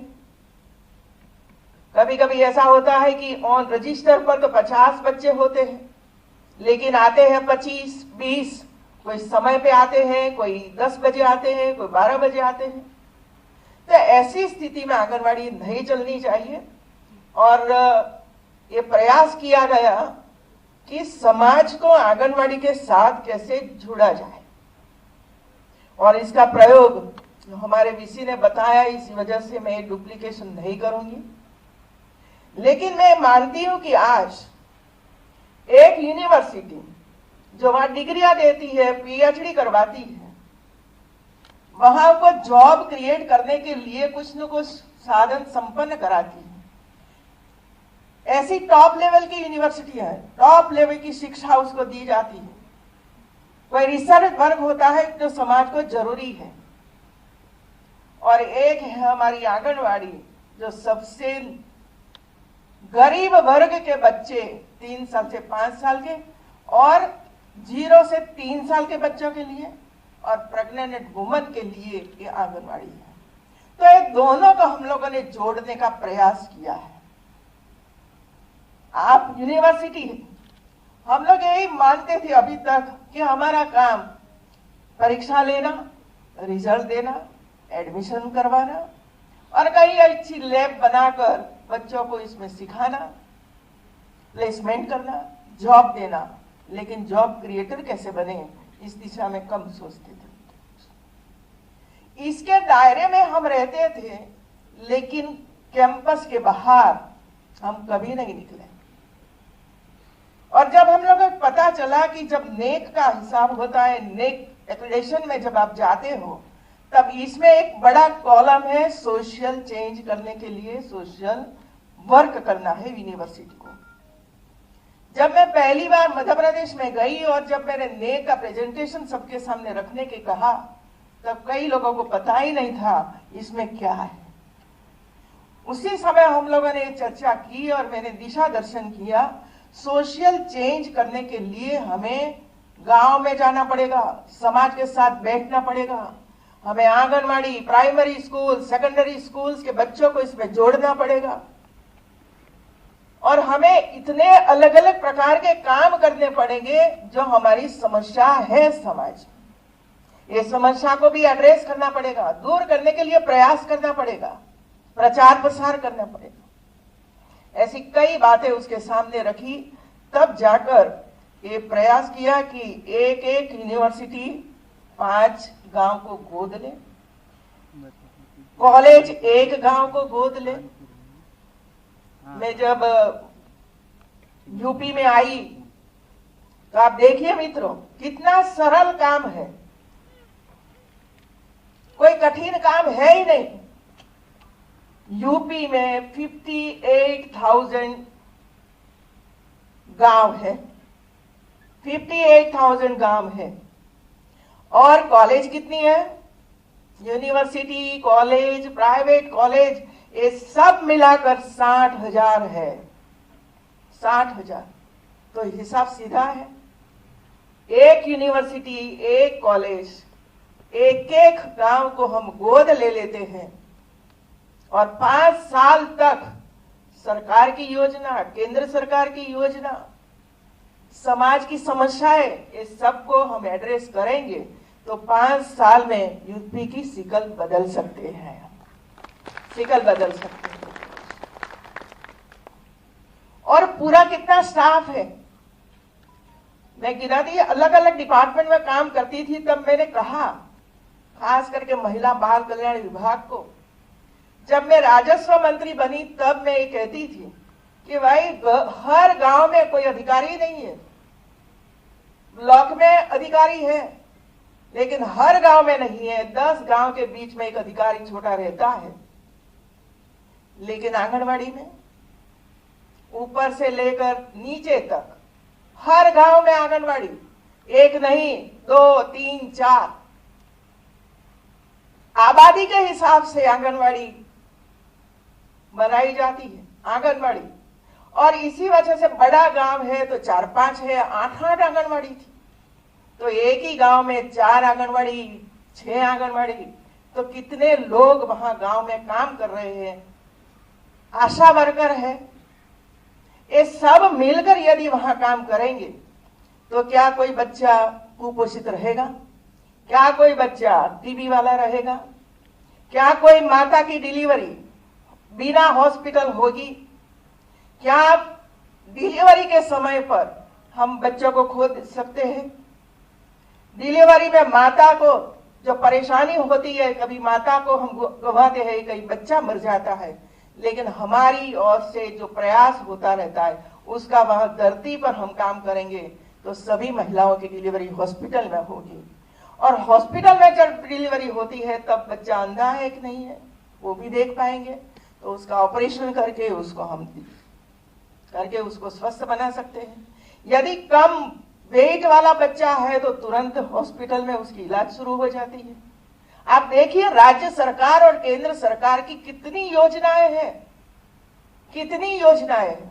कभी कभी ऐसा होता है कि ऑन रजिस्टर पर तो 50 बच्चे होते हैं, लेकिन आते हैं 25, 20, कोई समय पे आते हैं, कोई 10 बजे आते हैं, कोई 12 बजे आते हैं। तो ऐसी स्थिति में आंगनवाड़ी नहीं चलनी चाहिए। और ये प्रयास किया गया कि समाज को आंगनवाड़ी के साथ कैसे जुड़ा जाए, और इसका प्रयोग हमारे वीसी ने बताया, इसी वजह से मैं डुप्लीकेशन नहीं करूंगी। लेकिन मैं मानती हूं कि आज एक यूनिवर्सिटी जो वहां डिग्रियां देती है, पीएचडी करवाती है, वहां को जॉब क्रिएट करने के लिए कुछ न कुछ साधन संपन्न कराती है। ऐसी टॉप लेवल की यूनिवर्सिटी है, टॉप लेवल की शिक्षा उसको दी जाती है। कोई रिसर्च वर्क होता है जो समाज को जरूरी है। और एक है हमारी आंगनवाड़ी जो सबसे गरीब वर्ग के बच्चे 3 साल से 5 साल के, और 0 से 3 साल के बच्चों के लिए, और प्रेग्नेंट वुमन के लिए ये आंगनवाड़ी है। तो ये दोनों को हम लोगों ने जोड़ने का प्रयास किया है। आप यूनिवर्सिटी है, हम लोग यही मानते थे अभी तक कि हमारा काम परीक्षा लेना, रिजल्ट देना, एडमिशन करवाना, और कहीं अच्छी लैब बनाकर बच्चों को इसमें सिखाना, प्लेसमेंट करना, जॉब देना। लेकिन जॉब क्रिएटर कैसे बने, इस दिशा में कम सोचते थे। इसके दायरे में हम रहते थे, लेकिन कैंपस के बाहर हम कभी नहीं निकले। और जब हम लोगों को पता चला कि जब नेक का हिसाब होता है, नेक एक्रेडिटेशन में जब आप जाते हो, तब इसमें एक बड़ा कॉलम है सोशल चेंज करने के लिए, सोशल वर्क करना है यूनिवर्सिटी को। जब मैं पहली बार मध्य प्रदेश में गई और जब मैंने नेक का प्रेजेंटेशन सबके सामने रखने के कहा, तब कई लोगों को पता ही नहीं था इसमें क्या है। उसी समय हम लोगों ने चर्चा की और मैंने दिशा दर्शन किया। सोशल चेंज करने के लिए हमें गांव में जाना पड़ेगा, समाज के साथ बैठना पड़ेगा, हमें anganwadi, primary school, secondary schools के बच्चों को इसमें जोड़ना पड़ेगा, और हमें इतने अलग अलग प्रकार के काम करने पड़ेंगे जो हमारी समस्या है समाज। ये समस्या को भी एड्रेस करना पड़ेगा, दूर करने के लिए प्रयास करना पड़ेगा, प्रचार प्रसार करना पड़ेगा। ऐसी कई बातें उसके सामने रखी, तब जाकर ये प्रयास किया कि एक एक यूनिवर्सिटी 5 गांव को गोद ले, कॉलेज 1 गांव को गोद ले। मैं जब यूपी में आई तो आप देखिए मित्रों, कितना सरल काम है, कोई कठिन काम है ही नहीं। यूपी में 58,000 गांव है, 58,000 गांव है। और कॉलेज कितनी है? यूनिवर्सिटी, कॉलेज, प्राइवेट कॉलेज, ये सब मिलाकर 60,000 है। 60,000। तो हिसाब सीधा है। एक यूनिवर्सिटी, एक कॉलेज, एक एक गांव को हम गोद ले लेते हैं और 5 साल तक सरकार की योजना, केंद्र सरकार की योजना, समाज की समस्याएं, ये सबको हम एड्रेस करेंगे तो 5 साल में यूपी की शिकल बदल सकते हैं। शिकल बदल सकते हैं। और पूरा कितना स्टाफ है? मैं गिना दी, अलग अलग डिपार्टमेंट में काम करती थी तब मैंने कहा, खास करके महिला बाल कल्याण विभाग को, जब मैं राजस्व मंत्री बनी तब मैं ये कहती थी कि भाई हर गांव में कोई अधिकारी नहीं है। ब्लॉक में अधिकारी है लेकिन हर गांव में नहीं है। 10 गांव के बीच में एक अधिकारी छोटा रहता है। लेकिन आंगनवाड़ी में ऊपर से लेकर नीचे तक हर गांव में आंगनवाड़ी, एक नहीं, 2, 3, 4 आबादी के हिसाब से आंगनवाड़ी बनाई जाती है। आंगनवाड़ी, और इसी वजह से बड़ा गांव है तो 4-5 है, 8-8 आंगनवाड़ी थी। तो एक ही गांव में 4 आंगनवाड़ी, 6 आंगनवाड़ी, तो कितने लोग वहां गांव में काम कर रहे हैं। आशा वर्कर है, ये सब मिलकर यदि वहां काम करेंगे तो क्या कोई बच्चा कुपोषित रहेगा? क्या कोई बच्चा टीबी वाला रहेगा? क्या कोई माता की डिलीवरी बिना हॉस्पिटल होगी? क्या डिलीवरी के समय पर हम बच्चों को खो सकते हैं? डिलीवरी में माता को जो परेशानी होती है, कभी माता को हम गवाते हैं, कहीं बच्चा मर जाता है, लेकिन हमारी ओर से जो प्रयास होता रहता है उसका वहां धरती पर हम काम करेंगे तो सभी महिलाओं की डिलीवरी हॉस्पिटल में होगी। और हॉस्पिटल में जब डिलीवरी होती है तब बच्चा अंधा है कि नहीं है वो भी देख पाएंगे, तो उसका ऑपरेशन करके उसको स्वस्थ बना सकते हैं। यदि कम वेट वाला बच्चा है तो तुरंत हॉस्पिटल में उसकी इलाज शुरू हो जाती है। आप देखिए राज्य सरकार और केंद्र सरकार की कितनी योजनाएं हैं, कितनी योजनाएं हैं।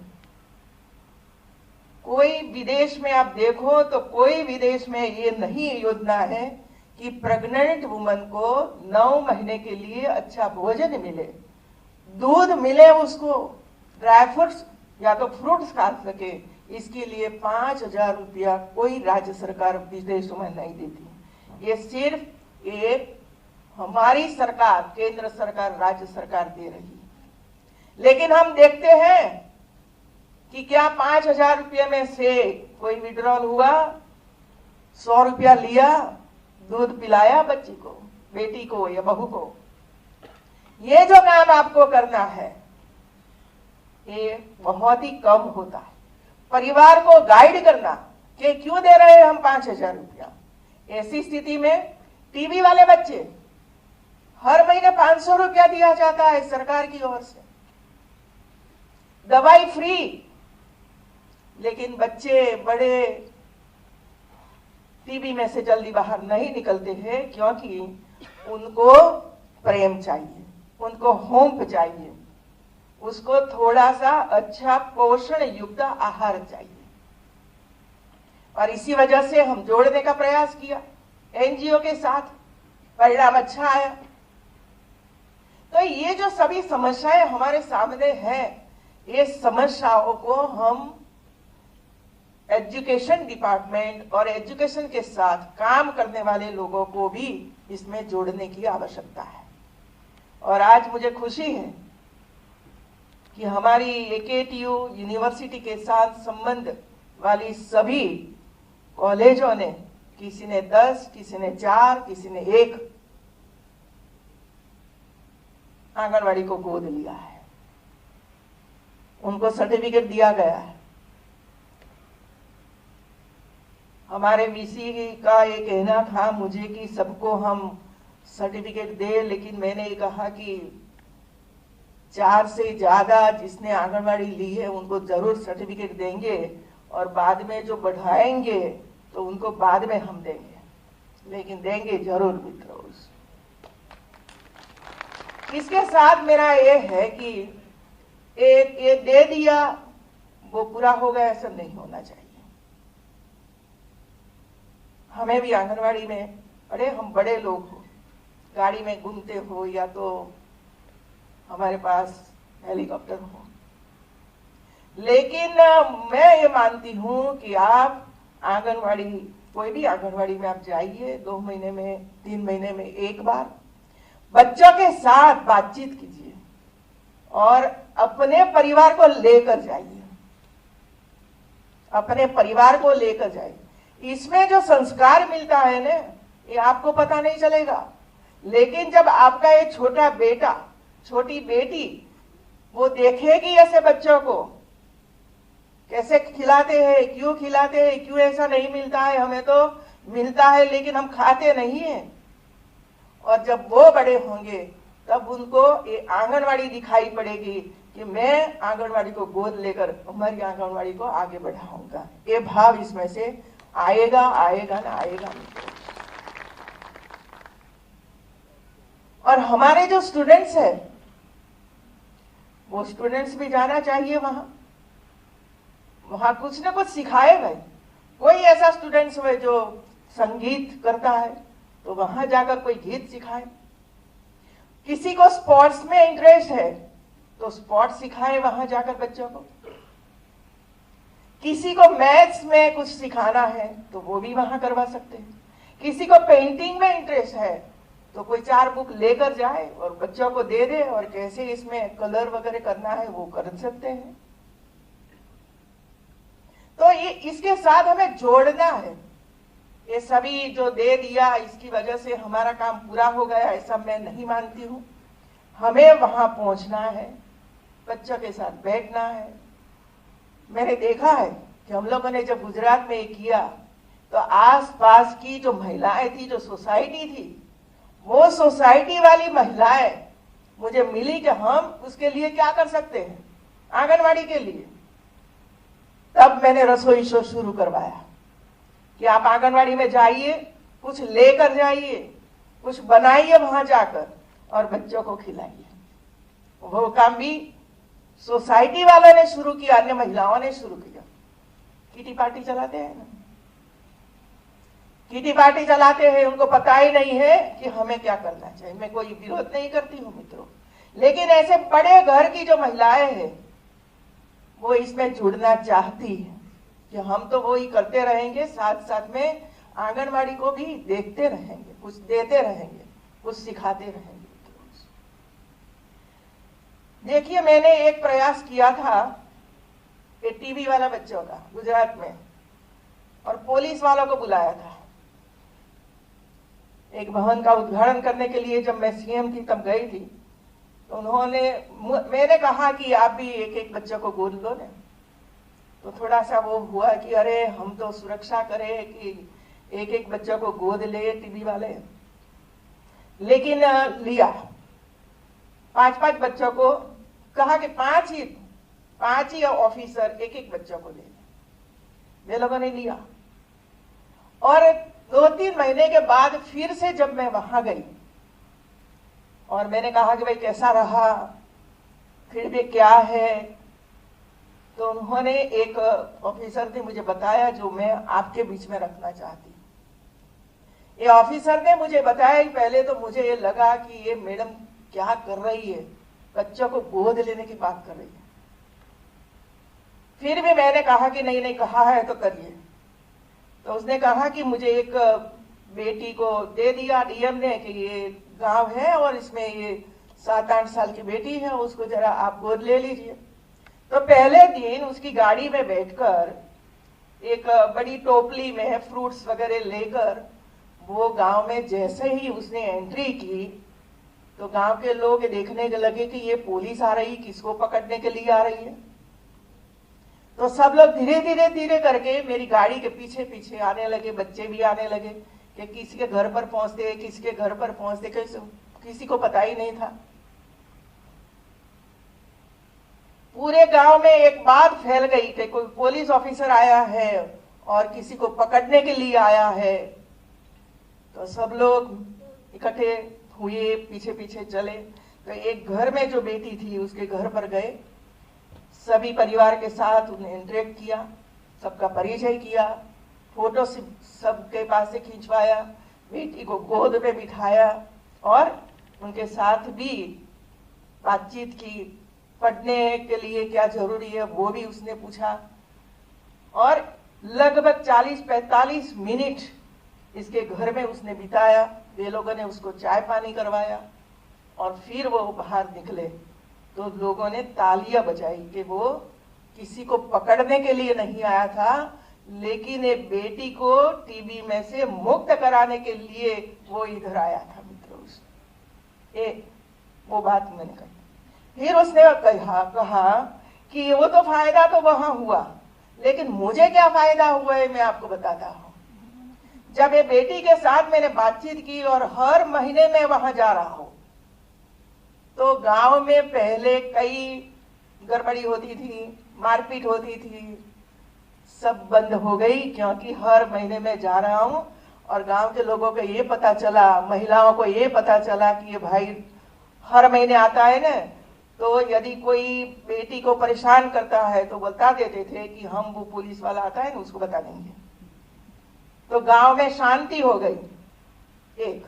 कोई विदेश में आप देखो तो कोई विदेश में ये नहीं योजना है कि प्रेग्नेंट वुमन को 9 महीने के लिए अच्छा भोजन मिले, दूध मिले, उसको ड्राई फ्रूट्स या तो फ्रूट्स खा सके। इसके लिए 5,000 रुपया कोई राज्य सरकार विदेशों में नहीं देती। ये सिर्फ एक हमारी सरकार, केंद्र सरकार, राज्य सरकार दे रही है। लेकिन हम देखते हैं कि क्या 5,000 रुपये में से कोई विड्रॉल हुआ? 100 रुपया लिया, दूध पिलाया बच्ची को, बेटी को या बहू को। ये जो काम आपको करना है ये बहुत ही कम होता है। परिवार को गाइड करना कि क्यों दे रहे हैं हम 5,000 रुपया। ऐसी स्थिति में टीबी वाले बच्चे हर महीने 500 रुपया दिया जाता है सरकार की ओर से, दवाई फ्री। लेकिन बच्चे बड़े टीबी में से जल्दी बाहर नहीं निकलते हैं क्योंकि उनको प्रेम चाहिए, उनको होंप चाहिए, उसको थोड़ा सा अच्छा पोषण युक्त आहार चाहिए। और इसी वजह से हम जोड़ने का प्रयास किया एनजीओ के साथ, परिणाम अच्छा आया। तो ये जो सभी समस्याएं हमारे सामने हैं, ये समस्याओं को हम एजुकेशन डिपार्टमेंट और एजुकेशन के साथ काम करने वाले लोगों को भी इसमें जोड़ने की आवश्यकता है। और आज मुझे खुशी है कि हमारी एकेटीयू यूनिवर्सिटी के साथ संबंध वाली सभी कॉलेजों ने, किसी ने 10, किसी ने 4, किसी ने 1 आंगनवाड़ी को गोद लिया है, उनको सर्टिफिकेट दिया गया है। हमारे वीसी का ये कहना था मुझे कि सबको हम सर्टिफिकेट दे, लेकिन मैंने ये कहा कि 4 से ज्यादा जिसने आंगनवाड़ी ली है उनको जरूर सर्टिफिकेट देंगे और बाद में जो बढ़ाएंगे तो उनको बाद में हम देंगे, लेकिन देंगे जरूर मित्रों। इसके साथ मेरा ये है कि ये दे दिया वो पूरा हो गया, ऐसा नहीं होना चाहिए। हमें भी आंगनवाड़ी में, अरे हम बड़े लोग हो, गाड़ी में घूमते हो या तो हमारे पास हेलीकॉप्टर हो, लेकिन मैं ये मानती हूं कि आप आंगनवाड़ी, कोई भी आंगनवाड़ी में आप जाइए, 2 महीने में 3 महीने में एक बार बच्चों के साथ बातचीत कीजिए और अपने परिवार को लेकर जाइए, अपने परिवार को लेकर जाइए। इसमें जो संस्कार मिलता है ना, ये आपको पता नहीं चलेगा, लेकिन जब आपका ये छोटा बेटा, छोटी बेटी वो देखेगी ऐसे बच्चों को कैसे खिलाते हैं, क्यों खिलाते हैं, क्यों ऐसा नहीं मिलता है, हमें तो मिलता है लेकिन हम खाते नहीं हैं, और जब वो बड़े होंगे तब उनको ये आंगनवाड़ी दिखाई पड़ेगी कि मैं आंगनवाड़ी को गोद लेकर हमारी आंगनवाड़ी को आगे बढ़ाऊंगा। ये भाव इसमें से आएगा, आएगा ना आएगा। और हमारे जो स्टूडेंट्स है वो स्टूडेंट्स भी जाना चाहिए वहां कुछ ना कुछ सिखाए भाई। कोई ऐसा स्टूडेंट्स है जो संगीत करता है तो वहां जाकर कोई गीत सिखाए, किसी को स्पोर्ट्स में इंटरेस्ट है तो स्पोर्ट्स सिखाए वहां जाकर बच्चों को, किसी को मैथ्स में कुछ सिखाना है तो वो भी वहां करवा सकते हैं, किसी को पेंटिंग में इंटरेस्ट है तो कोई 4 बुक लेकर जाए और बच्चों को दे दे और कैसे इसमें कलर वगैरह करना है वो कर सकते हैं। तो ये इसके साथ हमें जोड़ना है। ये सभी जो दे दिया इसकी वजह से हमारा काम पूरा हो गया, ऐसा मैं नहीं मानती हूं। हमें वहां पहुंचना है, बच्चों के साथ बैठना है। मैंने देखा है कि हम लोगों ने जब गुजरात में ये किया तो आसपास की जो महिलाएं थी, जो सोसाइटी थी, वो सोसाइटी वाली महिलाएं मुझे मिली कि हम उसके लिए क्या कर सकते हैं आंगनवाड़ी के लिए। तब मैंने रसोई शो शुरू करवाया कि आप आंगनवाड़ी में जाइए, कुछ लेकर जाइए, कुछ बनाइए वहां जाकर और बच्चों को खिलाइए। वो काम भी सोसाइटी वालों ने शुरू किया, अन्य महिलाओं ने शुरू किया। किटी पार्टी चलाते हैं ना, किटी पार्टी चलाते हैं, उनको पता ही नहीं है कि हमें क्या करना चाहिए। मैं कोई विरोध नहीं करती हूँ मित्रों, लेकिन ऐसे बड़े घर की जो महिलाएं हैं वो इसमें जुड़ना चाहती है कि हम तो वो ही करते रहेंगे, साथ साथ में आंगनवाड़ी को भी देखते रहेंगे, कुछ देते रहेंगे, कुछ सिखाते रहेंगे। देखिए, मैंने एक प्रयास किया था ये टीबी वाला बच्चों का गुजरात में, और पुलिस वालों को बुलाया था एक भवन का उद्घाटन करने के लिए। जब मैं सीएम थी तब गई थी, तो मैंने कहा कि आप भी एक एक बच्चों को गोद लो ना। तो थोड़ा सा वो हुआ कि अरे हम तो सुरक्षा करें कि एक एक बच्चों को गोद ले टीबी वाले, लेकिन लिया 5-5 बच्चों को, कहा कि 5 ही ऑफिसर एक एक बच्चों को ले। वे लोगों ने लिया, और 2-3 महीने के बाद फिर से जब मैं वहां गई और मैंने कहा कि भाई कैसा रहा, फिर भी क्या है, तो उन्होंने, एक ऑफिसर ने मुझे बताया जो मैं आपके बीच में रखना चाहती। ये ऑफिसर ने मुझे बताया कि पहले तो मुझे ये लगा कि ये मैडम क्या कर रही है, बच्चों को गोद लेने की बात कर रही है। फिर भी मैंने कहा कि नहीं नहीं, कहा है तो करिए। तो उसने कहा कि मुझे एक बेटी को दे दिया डीएम ने कि ये गांव है और इसमें ये 7-8 साल की बेटी है, उसको जरा आप गोद ले लीजिए। तो पहले दिन उसकी गाड़ी में बैठकर एक बड़ी टोपली में फ्रूट्स वगैरह लेकर वो गांव में जैसे ही उसने एंट्री की तो गांव के लोग देखने लगे कि ये पुलिस आ रही, किसको पकड़ने के लिए आ रही है। तो सब लोग धीरे करके मेरी गाड़ी के पीछे पीछे आने लगे, बच्चे भी आने लगे कि किसी के घर पर पहुंचते, किसी के घर पर पहुंचते, किसी को पता ही नहीं था। पूरे गांव में एक बात फैल गई कि कोई पुलिस ऑफिसर आया है और किसी को पकड़ने के लिए आया है। तो सब लोग इकट्ठे हुए, पीछे पीछे चले। तो एक घर में जो बेटी थी उसके घर पर गए, सभी परिवार के साथ उन्हें इंटरेक्ट किया, सबका परिचय किया, फोटो सबके पास से खिंचवाया, बेटी को गोद में बिठाया और उनके साथ भी बातचीत की। पढ़ने के लिए क्या जरूरी है वो भी उसने पूछा और लगभग 40-45 मिनट इसके घर में उसने बिताया। वे लोगों ने उसको चाय पानी करवाया और फिर वो बाहर निकले तो लोगों ने तालियां बजाई कि वो किसी को पकड़ने के लिए नहीं आया था, लेकिन एक बेटी को टीबी में से मुक्त कराने के लिए वो इधर आया था। मित्रों, वो बात मैंने कही। फिर उसने कहा कि वो तो फायदा तो वहां हुआ, लेकिन मुझे क्या फायदा हुआ है मैं आपको बताता हूं। जब ये बेटी के साथ मैंने बातचीत की और हर महीने में वहां जा रहा हूं, तो गांव में पहले कई गड़बड़ी होती थी, मारपीट होती थी, सब बंद हो गई, क्योंकि हर महीने में जा रहा हूं और गांव के लोगों को ये पता चला, महिलाओं को ये पता चला कि ये भाई हर महीने आता है ना, तो यदि कोई बेटी को परेशान करता है तो बता देते थे कि हम वो पुलिस वाला आता है ना उसको बता देंगे। तो गांव में शांति हो गई एक।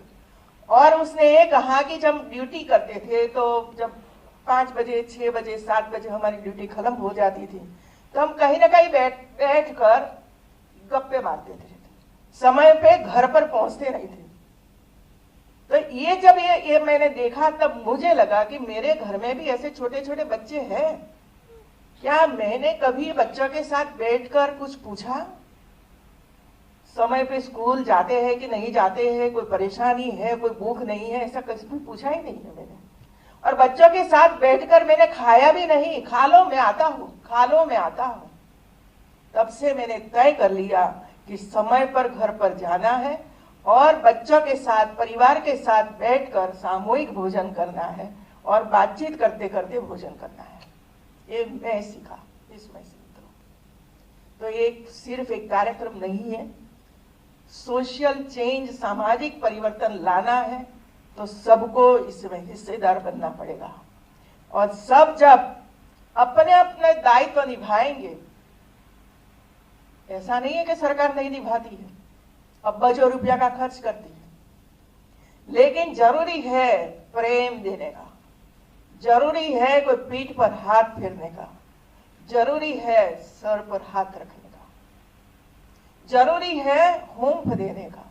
और उसने ये कहा कि जब ड्यूटी करते थे तो जब 5 बजे 6 बजे 7 बजे हमारी ड्यूटी खत्म हो जाती थी तो हम कहीं ना कहीं बैठ कर गप्पे मारते थे, समय पे घर पर पहुंचते नहीं थे। तो ये जब ये मैंने देखा तब मुझे लगा कि मेरे घर में भी ऐसे छोटे छोटे बच्चे हैं क्या? मैंने कभी बच्चों के साथ बैठकर कुछ पूछा? समय पे स्कूल जाते हैं कि नहीं जाते हैं, कोई परेशानी है, कोई भूख नहीं है, ऐसा कभी भी पूछा ही नहीं है मैंने। और बच्चों के साथ बैठकर मैंने खाया भी नहीं, खा लो मैं आता हूँ, खा लो मैं आता हूँ। तब से मैंने तय कर लिया कि समय पर घर पर जाना है और बच्चों के साथ, परिवार के साथ बैठकर सामूहिक भोजन करना है और बातचीत करते करते भोजन करना है। ये मैं सीखा इसमें से। तो ये सिर्फ एक कार्यक्रम नहीं है, सोशल चेंज, सामाजिक परिवर्तन लाना है तो सबको इसमें हिस्सेदार बनना पड़ेगा। और सब जब अपने अपने दायित्व निभाएंगे, ऐसा नहीं है कि सरकार नहीं निभाती है, अब्बों रुपया का खर्च करती है, लेकिन जरूरी है प्रेम देने का, जरूरी है कोई पीठ पर हाथ फेरने का, जरूरी है सर पर हाथ रखने का, जरूरी है होंठ देने का,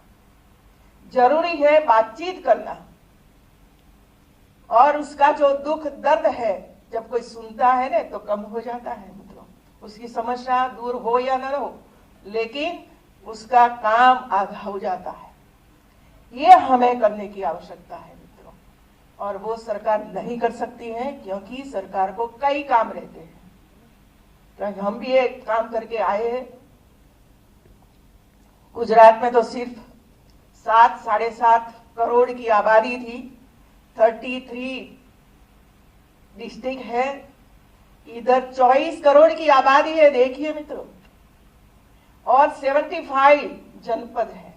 जरूरी है बातचीत करना। और उसका जो दुख दर्द है जब कोई सुनता है ना तो कम हो जाता है। मित्रों, उसकी समस्या दूर हो या न हो, लेकिन उसका काम आधा हो जाता है। ये हमें करने की आवश्यकता है मित्रों, और वो सरकार नहीं कर सकती है क्योंकि सरकार को कई काम रहते हैं। क्योंकि हम भी एक काम करके आए हैं। गुजरात में तो सिर्फ 7-7.5 करोड़ की आबादी थी, 33 डिस्ट्रिक्ट है, इधर 24 करोड़ की आबादी है, देखिए मित्रों, और 75 जनपद है।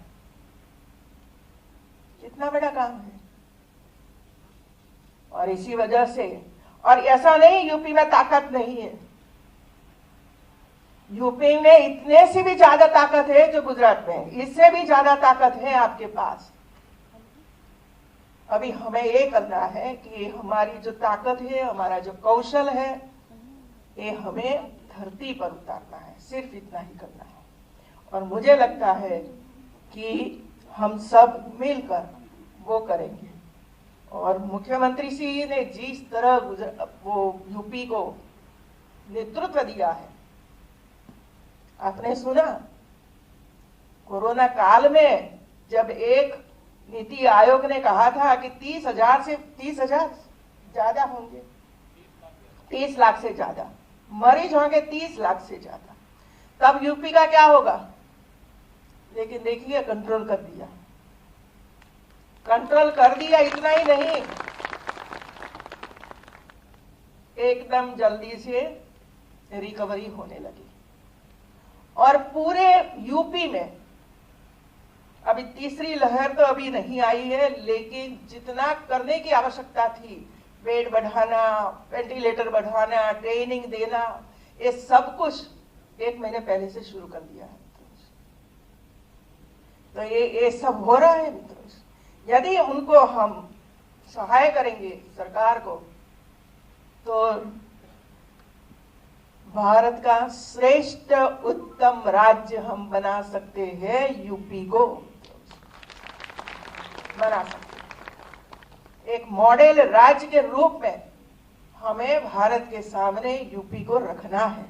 कितना बड़ा काम है। और इसी वजह से, और ऐसा नहीं यूपी में ताकत नहीं है, यूपी में इतने से भी ज्यादा ताकत है जो गुजरात में है, इससे भी ज्यादा ताकत है आपके पास। अभी हमें ये करना है कि हमारी जो ताकत है, हमारा जो कौशल है, ये हमें धरती पर उतारना है, सिर्फ इतना ही करना है। और मुझे लगता है कि हम सब मिलकर वो करेंगे। और मुख्यमंत्री जी ने जिस तरह वो यूपी को नेतृत्व दिया है, आपने सुना कोरोना काल में जब एक नीति आयोग ने कहा था कि 30,000 ज्यादा होंगे, 30 लाख से ज्यादा मरीज होंगे, 30 लाख से ज्यादा, तब यूपी का क्या होगा? लेकिन देखिए कंट्रोल कर दिया, कंट्रोल कर दिया। इतना ही नहीं, एकदम जल्दी से रिकवरी होने लगी। और पूरे यूपी में अभी तीसरी लहर तो अभी नहीं आई है, लेकिन जितना करने की आवश्यकता थी, बेड बढ़ाना, वेंटिलेटर बढ़ाना, ट्रेनिंग देना, ये सब कुछ 1 महीने पहले से शुरू कर दिया है। तो ये सब हो रहा है मित्रों। यदि उनको हम सहाय करेंगे सरकार को, तो भारत का श्रेष्ठ उत्तम राज्य हम बना सकते हैं, यूपी को बना सकते हैं। एक मॉडल राज्य के रूप में हमें भारत के सामने यूपी को रखना है।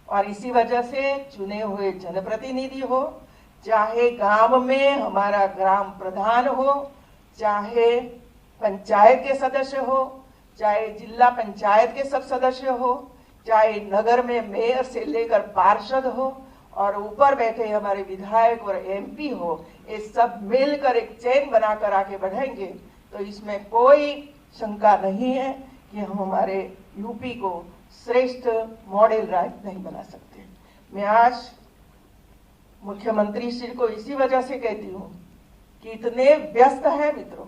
और इसी वजह से चुने हुए जनप्रतिनिधि हो, चाहे गांव में हमारा ग्राम प्रधान हो, चाहे पंचायत के सदस्य हो, चाहे जिला पंचायत के सब सदस्य हो, चाहे नगर में मेयर से लेकर पार्षद हो, और ऊपर बैठे हमारे विधायक और एमपी हो, ये सब मिलकर एक चेन बनाकर आगे बढ़ेंगे तो इसमें कोई शंका नहीं है कि हम हमारे यूपी को श्रेष्ठ मॉडल राज्य नहीं बना सकते। मैं आज मुख्यमंत्री श्री को इसी वजह से कहती हूँ कि इतने व्यस्त है मित्रों,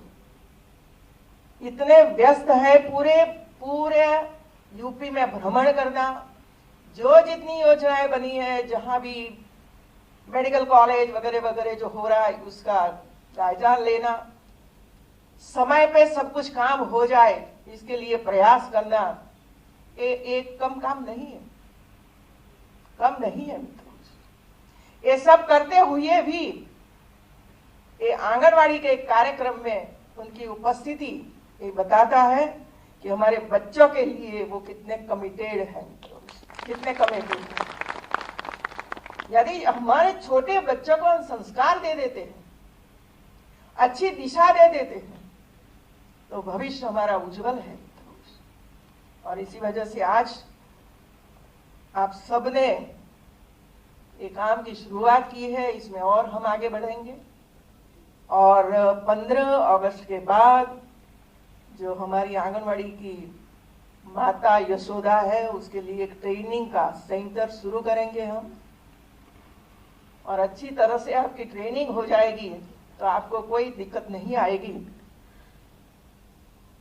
इतने व्यस्त है, पूरे यूपी में भ्रमण करना, जो जितनी योजनाएं बनी है, जहां भी मेडिकल कॉलेज वगैरह वगैरह जो हो रहा है उसका जायजा लेना, समय पे सब कुछ काम हो जाए इसके लिए प्रयास करना, एक कम काम नहीं है, कम नहीं है मित्रों। ये सब करते हुए भी ये आंगनवाड़ी के कार्यक्रम में उनकी उपस्थिति ये बताता है कि हमारे बच्चों के लिए वो कितने कमिटेड हैं, कितने कमिटेड हैं। यदि हमारे छोटे बच्चों को हम संस्कार दे देते हैं, अच्छी दिशा दे देते हैं, तो भविष्य हमारा उज्जवल है। और इसी वजह से आज आप सबने एक काम की शुरुआत की है, इसमें और हम आगे बढ़ेंगे। और 15 अगस्त के बाद जो हमारी आंगनवाड़ी की माता यशोदा है, उसके लिए एक ट्रेनिंग का सेंटर शुरू करेंगे हम, और अच्छी तरह से आपकी ट्रेनिंग हो जाएगी तो आपको कोई दिक्कत नहीं आएगी।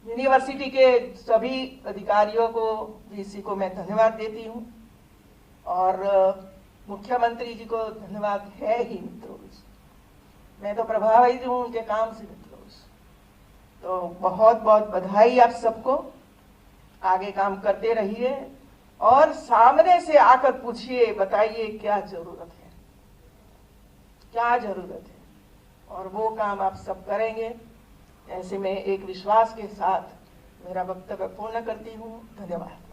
यूनिवर्सिटी के सभी अधिकारियों को, डीसी को मैं धन्यवाद देती हूँ, और मुख्यमंत्री जी को धन्यवाद है ही मित्रों। मैं तो प्रभावित हूँ उनके काम से मित्रों। तो बहुत बहुत बधाई आप सबको, आगे काम करते रहिए और सामने से आकर पूछिए, बताइए क्या जरूरत है, क्या जरूरत है, और वो काम आप सब करेंगे। ऐसे में एक विश्वास के साथ मेरा वक्तव्य पूर्ण करती हूँ। धन्यवाद।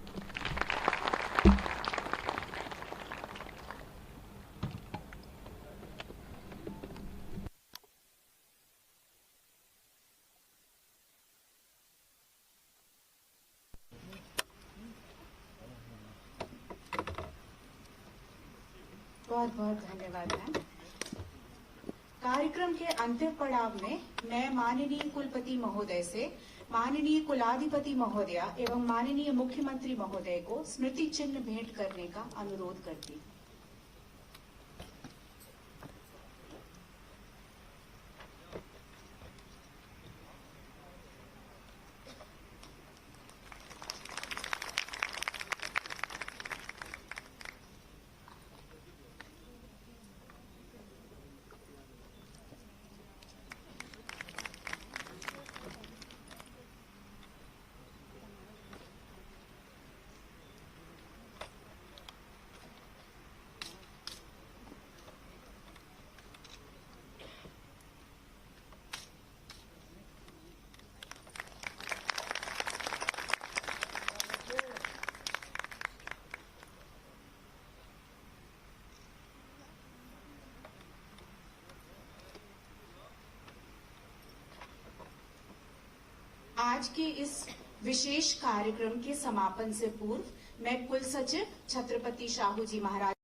बहुत बहुत धन्यवाद मैम। कार्यक्रम के अंतिम पड़ाव में मैं माननीय कुलपति महोदय से माननीय कुलाधिपति महोदया एवं माननीय मुख्यमंत्री महोदय को स्मृति चिन्ह भेंट करने का अनुरोध करती हूँ। आज के इस विशेष कार्यक्रम के समापन से पूर्व मैं कुल सचिव छत्रपति शाहू जी महाराज